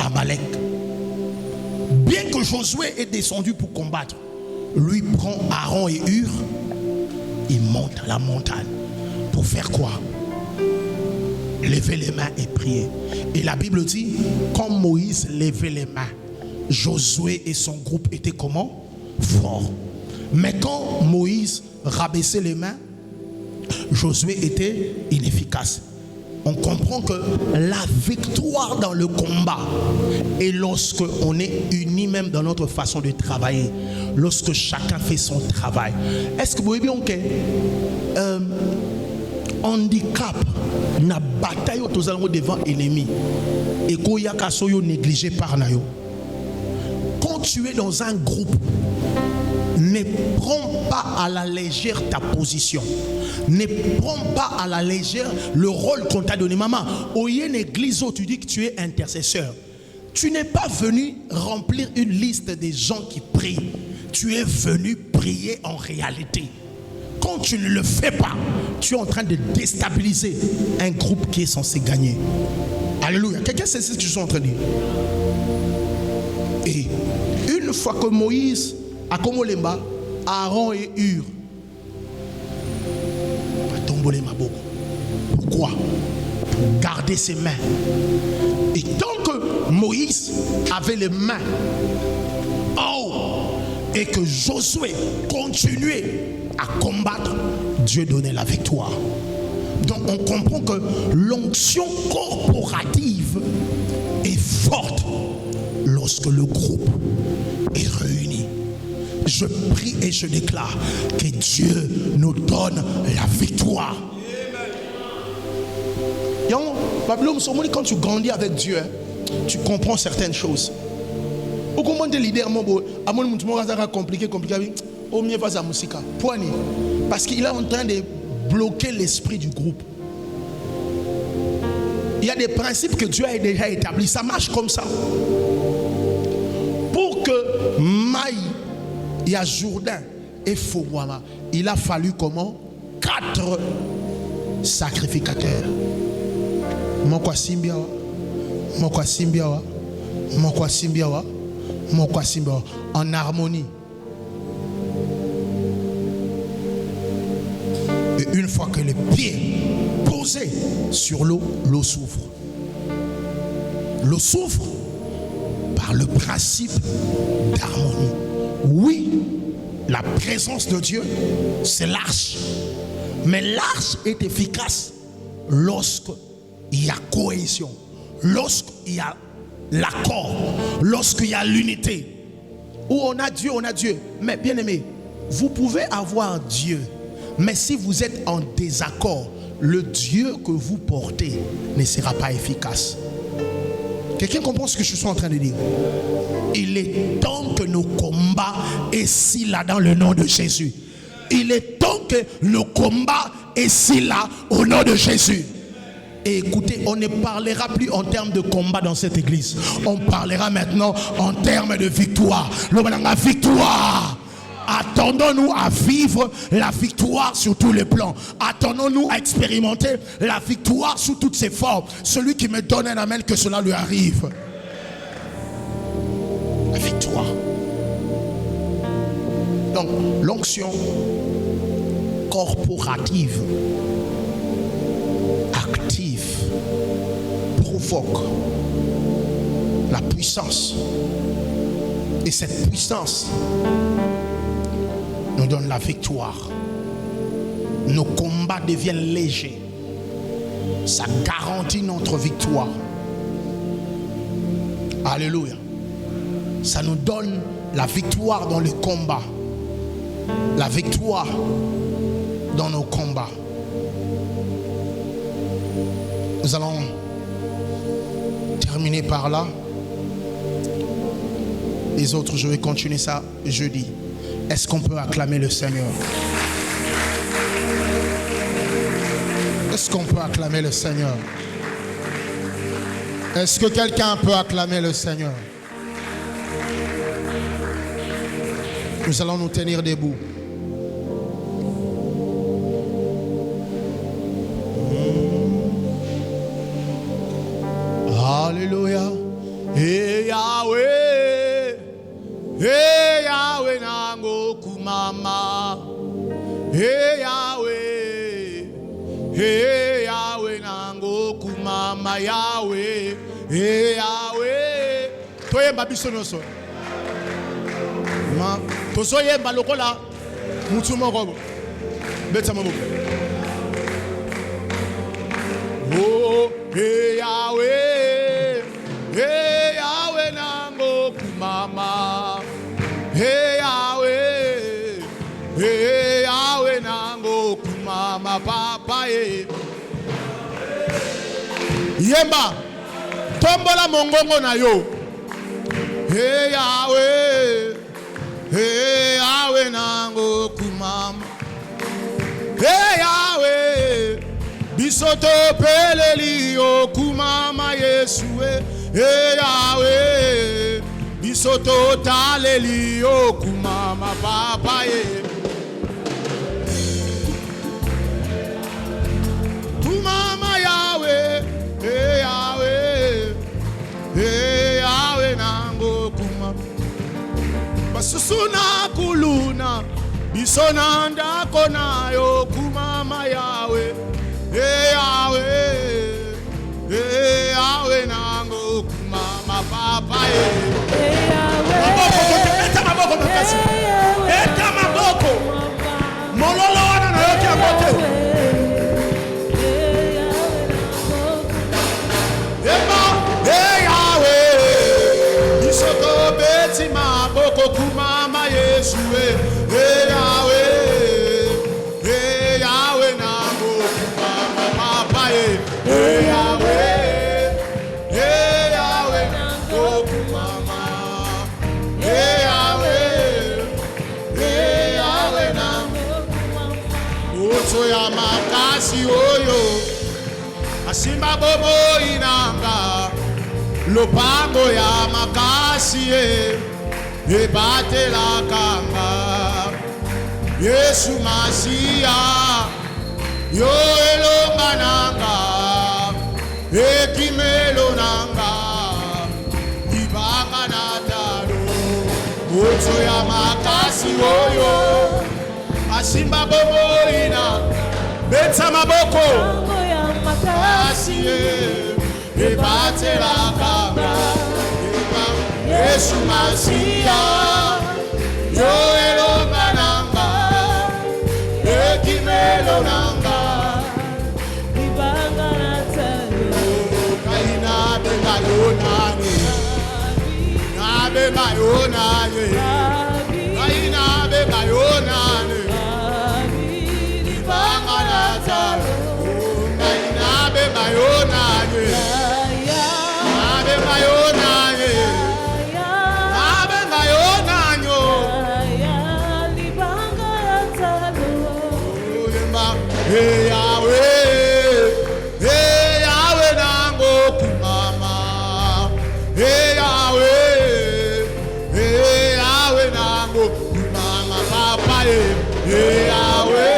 Amalek. Bien que Josué est descendu pour combattre, lui prend Aaron et Hur, il monte à la montagne. Pour faire quoi? Lever les mains et prier. Et la Bible dit, quand Moïse levait les mains, Josué et son groupe étaient comment? Forts. Mais quand Moïse rabaissait les mains, Josué était inefficace. On comprend que la victoire dans le combat, et lorsque on est unis même dans notre façon de travailler, lorsque chacun fait son travail. Est-ce que vous voyez bien que handicap na bataille devant l'ennemi et qu'on y a qu'à négligé par nayo? Quand tu es dans un groupe, ne prends pas à la légère ta position. Ne prends pas à la légère le rôle qu'on t'a donné. Maman, au y a une église où tu dis que tu es intercesseur. Tu n'es pas venu remplir une liste des gens qui prient. Tu es venu prier en réalité. quand tu ne le fais pas, tu es en train de déstabiliser un groupe qui est censé gagner. Alléluia. Quelqu'un sait ce que je suis en train de dire? Et une fois que Moïse a Komolemba, Aaron et Hur a tombé ma boue. Pourquoi? Pour garder ses mains. Et tant que Moïse avait les mains et que Josué continuait à combattre, Dieu donnait la victoire. Donc on comprend que l'onction corporative est forte lorsque le groupe est réuni. Je prie et je déclare que Dieu nous donne la victoire. Quand tu grandis avec Dieu, tu comprends certaines choses. Au comment des leaders, compliqué, au mieux pas à musique. Parce qu'il est en train de bloquer l'esprit du groupe. Il y a des principes que Dieu a déjà établis. Ça marche comme ça. Pour que Maï, il y a Jourdain et Fogwama, il a fallu comment? 4 sacrificateurs. Mokwa Simbiawa, Mokwa Simbiawa, Mokwa Simbiawa, Mokwa Simbiawa, en harmonie. Et une fois que les pieds posés sur l'eau, l'eau souffre. L'eau souffre par le principe d'harmonie. Oui, la présence de Dieu, c'est l'arche. Mais l'arche est efficace lorsqu'il y a cohésion, lorsqu'il y a l'accord, lorsqu'il y a l'unité. Où on a Dieu. Mais bien aimé, vous pouvez avoir Dieu, mais si vous êtes en désaccord, le Dieu que vous portez ne sera pas efficace. Quelqu'un comprend ce que je suis en train de dire? Il est temps que nos combats ici là dans le nom de Jésus. Il est temps que nos combats ici là au nom de Jésus. Et écoutez, on ne parlera plus en termes de combat dans cette église. On parlera maintenant en termes de victoire. La victoire. Attendons-nous à vivre la victoire sur tous les plans. Attendons-nous à expérimenter la victoire sous toutes ses formes. Celui qui me donne un amen, que cela lui arrive. La victoire. Donc, l'onction corporative, active, provoque la puissance. Et cette puissance nous donne la victoire. Nos combats deviennent légers. Ça garantit notre victoire. Alléluia. Ça nous donne la victoire dans les combats. La victoire dans nos combats. Nous allons terminer par là. Les autres, je vais continuer ça jeudi. Est-ce qu'on peut acclamer le Seigneur? Est-ce qu'on peut acclamer le Seigneur? Est-ce que quelqu'un peut acclamer le Seigneur? Nous allons nous tenir debout. Alléluia. Et Yahweh, et Yahweh nango kumama, et Yahweh, et Yahweh nango kumama, Yahweh, et Yahweh. Toye babisonoso. Ma, tosoye mbalokola, mutumo robo. Beta mabo. Oh, et Yahweh, et Yahweh nango kumama, et Yahweh, et Yahweh nango kumama, papa e. Yemba, tombola mongongo na yo. Hey Yahweh, hey Yahweh nango kumama, hey Yahweh, bisoto peleli o kumama Yesue, hey Yahweh, bisoto taleli o kumama papa ye. Usuna kuluna bisonanda konayo kumama Yahweh. Yahweh, Yahweh nango kumama papa. Eta maboko makasi. Eta maboko. Mololo wana na yote amote. Yahweh, isoko beti maboko kumama Yesu. Yahweh, Yahweh nango kumama papa. Yahweh, Yahweh nango kumama. Yahweh, Yahweh nango kumama. Oto ya makasi oyo. Asimba bobo inanga lopango ya makasi ebate la kanga Yesu Masia yo elonga nanga ekimelo nanga ibanga natalo oto ya makasi oyo asimba bobo ina betsa maboko makasi ebate la kanga Yesu Masia yo elonga nanga ekimelo nanga ibanga natalo kaina benga yonani nabe mayonani kaina benga yonani ibanga natalo Abe mayona ye, abe mayona ye, abe mayona yo. Libanga talo. Hey Yahweh, hey Yahweh nango kumama. Hey Yahweh, hey Yahweh nango kumama papa ye. Hey Yahweh.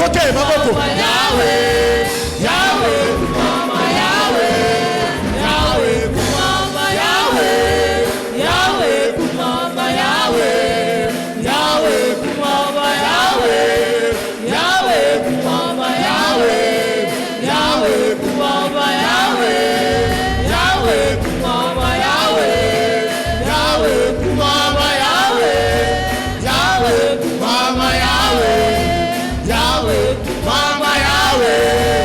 Okay, maboko. Yahweh, Yahweh, Mama Yahweh, Yahweh, Mama Yahweh, Yahweh, Mama Yahweh, Yahweh, Mama Yahweh, Yahweh, Mama Yahweh, Yahweh, Mama Yahweh, Yahweh, Mama Yahweh, Yahweh, Mama Yahweh, Yahweh, Mama Yahweh. Mama Yahweh,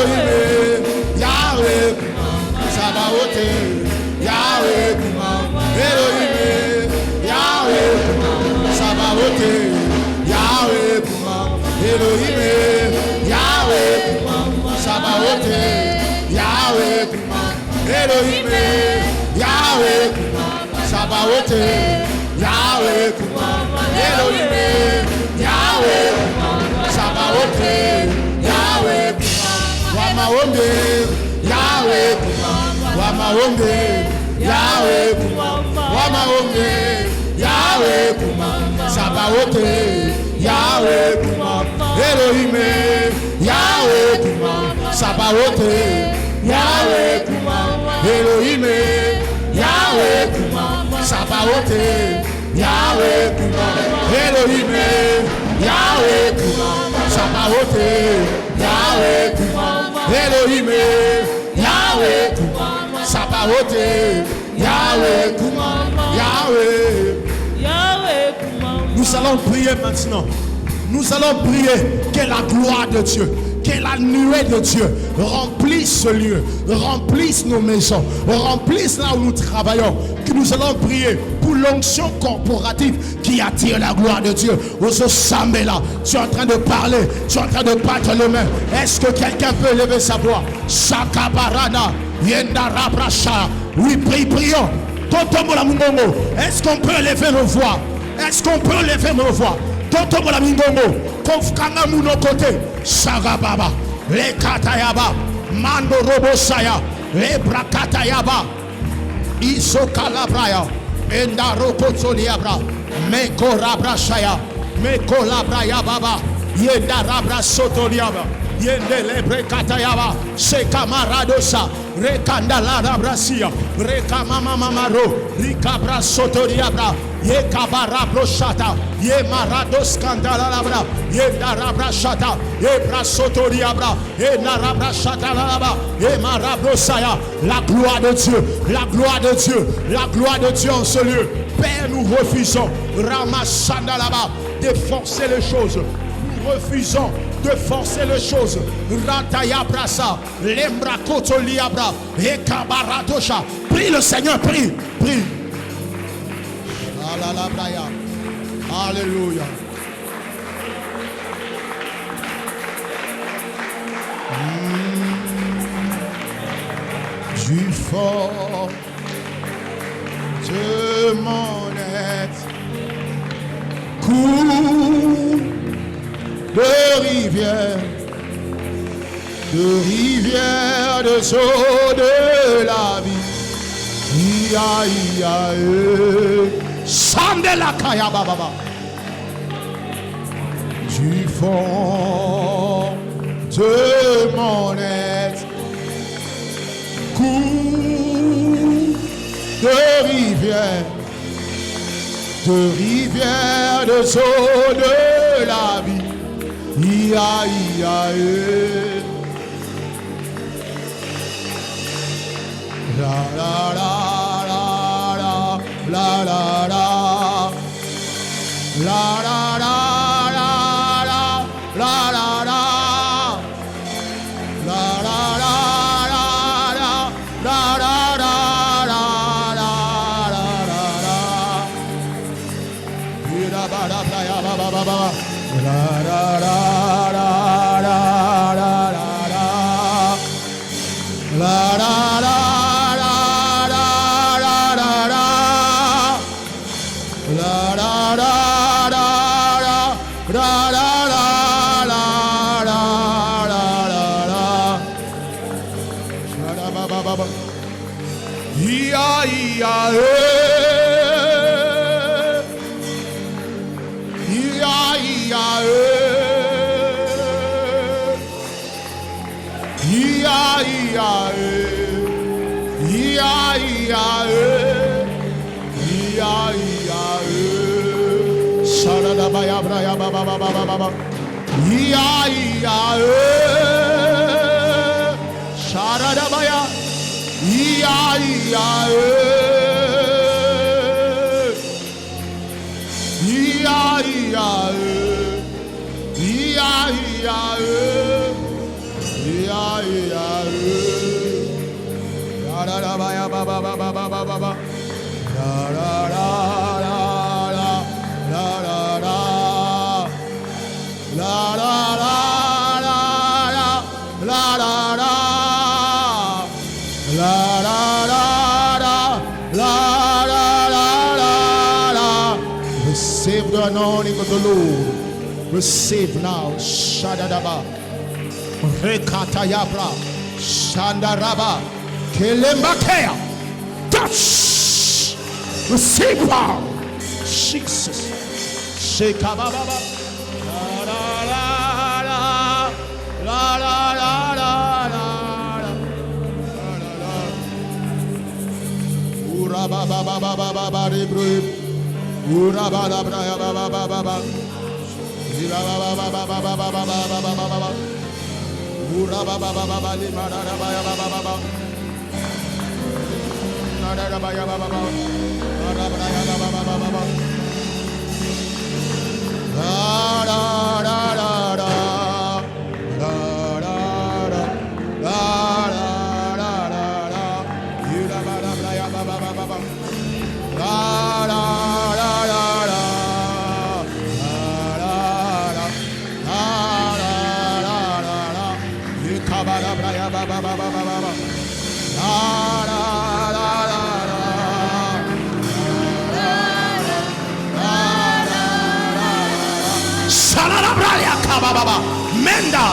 Elohim, Yahweh, Sabaoth, Yahweh, Elohim, Yahweh, Sabaoth, Yahweh, Elohim, Yahweh, Sabaoth, Yahweh, Elohim, Yahweh, Sabaoth, Yahweh, Elohim, Yahweh, Sabaoth, Yahweh, Wamaombe, Yahweh, Wamaombe, Yahweh, Wamaombe, Yahweh, Sabaoth, Yahweh, Elohim, Yahweh, Sabaoth, Yahweh, Elohim, Yahweh, Sabaoth, Yahweh, Elohim, Yahweh, Sabaoth, Yahweh, Elohim, Yahweh, Sabaoth, Yahweh, Yahweh. Nous allons prier maintenant. Nous allons prier que la gloire de Dieu, que la nuée de Dieu remplisse ce lieu, remplisse nos maisons, remplisse là où nous travaillons. Que nous allons prier pour l'onction corporative qui attire la gloire de Dieu. Là, tu es en train de parler, tu es en train de battre les mains. Est-ce que quelqu'un peut lever sa voix? Shakabarana, Yendarabrasha. Oui, prions. Est-ce qu'on peut lever nos voix? Est-ce qu'on peut lever nos voix? Toto mola mingongo, kofkanga muno kote, sagababa, le katayaba, mando robo saya, le brakatayaba, iso kalabraya, enda rokotso liabra, meko rabra saya, meko labraya baba, yenda rabra soto liaba, yende lebre katayaba, se camaradosa, rekanda la rabrasia, rekamama mamaro, rikabra soto liabra. Ye kabara broshata, ye marados kandala labra, ye darabra shata, ye brasoto diabra, ye narabra shata labra, ye marabrosaya. La gloire de Dieu, la gloire de Dieu, la gloire de Dieu en ce lieu. Père, nous refusons, ramassanda là-bas, de forcer les choses. Nous refusons de forcer les choses. Rataya brasa, lembra koto liabra, ye kabaratosha. Prie le Seigneur, prie, prie. Alléluia. Du fort de mon être coule de rivières des eaux de la vie. Ia, ia, Sandela kaya baba. Du fond de mon être coule de rivières des eaux de la vie. Ia, ia, la la la la la la la la la la la la la la Receive the anointing of the Lord. Receive now. Shadadaba. Rekatayabra. Shandaraba. Kelembakea. Touch. Receive power. Jesus. Shekababa. La la la la la la la la. Ura baba baba baba baba. Ura baba baba baba baba. Ura baba baba baba baba baba. Ura baba baba baba baba. Nada baba baba. Ura baba baba. La la la la la. La la la. La la la la la. Ura baba baba baba. La la. Menda.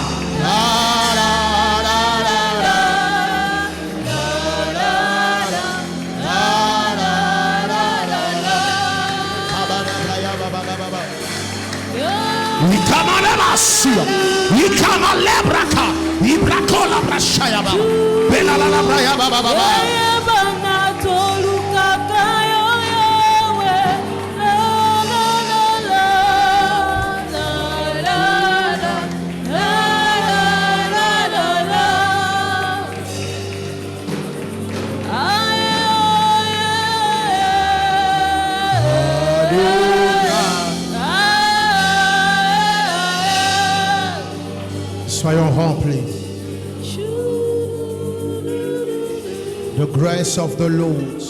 Soyons remplis. The grace of the Lord.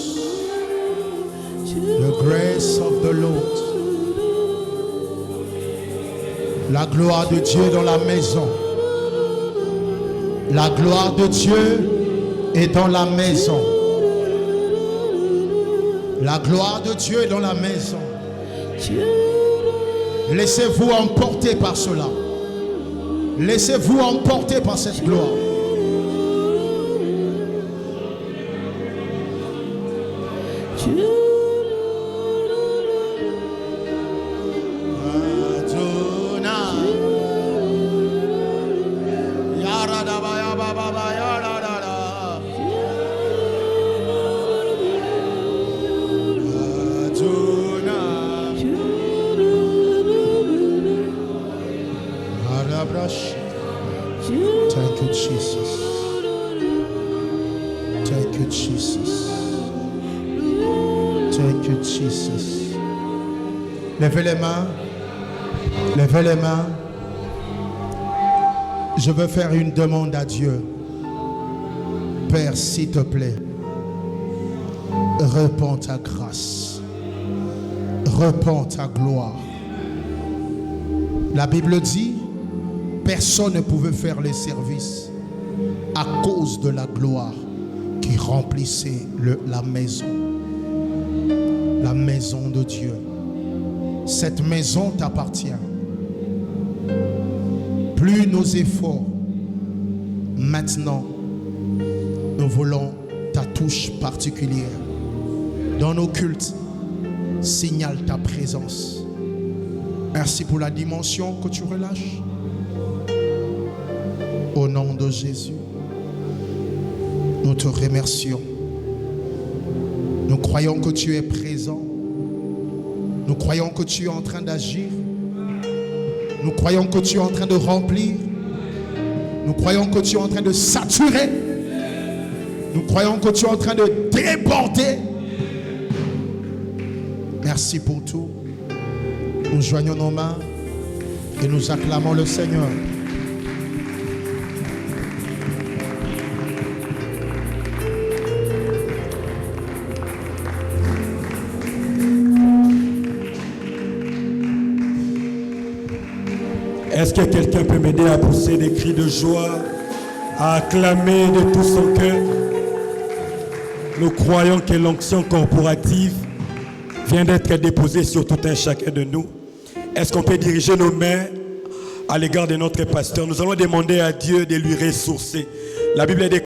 The grace of the Lord. La gloire de Dieu dans la maison. La gloire de Dieu est dans la maison. La gloire de Dieu est dans la maison. Laissez-vous emporter par cela. Laissez-vous emporter par cette gloire. Thank you, Jesus. Thank you, Jesus. Thank you, Jesus. Levez les mains. Levez les mains. Je veux faire une demande à Dieu. Père, s'il te plaît, répands ta grâce. Répands ta gloire. La Bible dit, personne ne pouvait faire les services à cause de la gloire qui remplissait la maison. La maison de Dieu. Cette maison t'appartient. Plus nos efforts, maintenant, nous voulons ta touche particulière. Dans nos cultes, signale ta présence. Merci pour la dimension que tu relâches. Au nom de Jésus, nous te remercions. Nous croyons que tu es présent. Nous croyons que tu es en train d'agir. Nous croyons que tu es en train de remplir. Nous croyons que tu es en train de saturer. Nous croyons que tu es en train de déborder. Merci pour tout. Nous joignons nos mains et nous acclamons le Seigneur. Est-ce que quelqu'un peut m'aider à pousser des cris de joie, à acclamer de tout son cœur? Nous croyons que l'onction corporative vient d'être déposée sur tout un chacun de nous. Est-ce qu'on peut diriger nos mains à l'égard de notre pasteur? Nous allons demander à Dieu de lui ressourcer. La Bible dit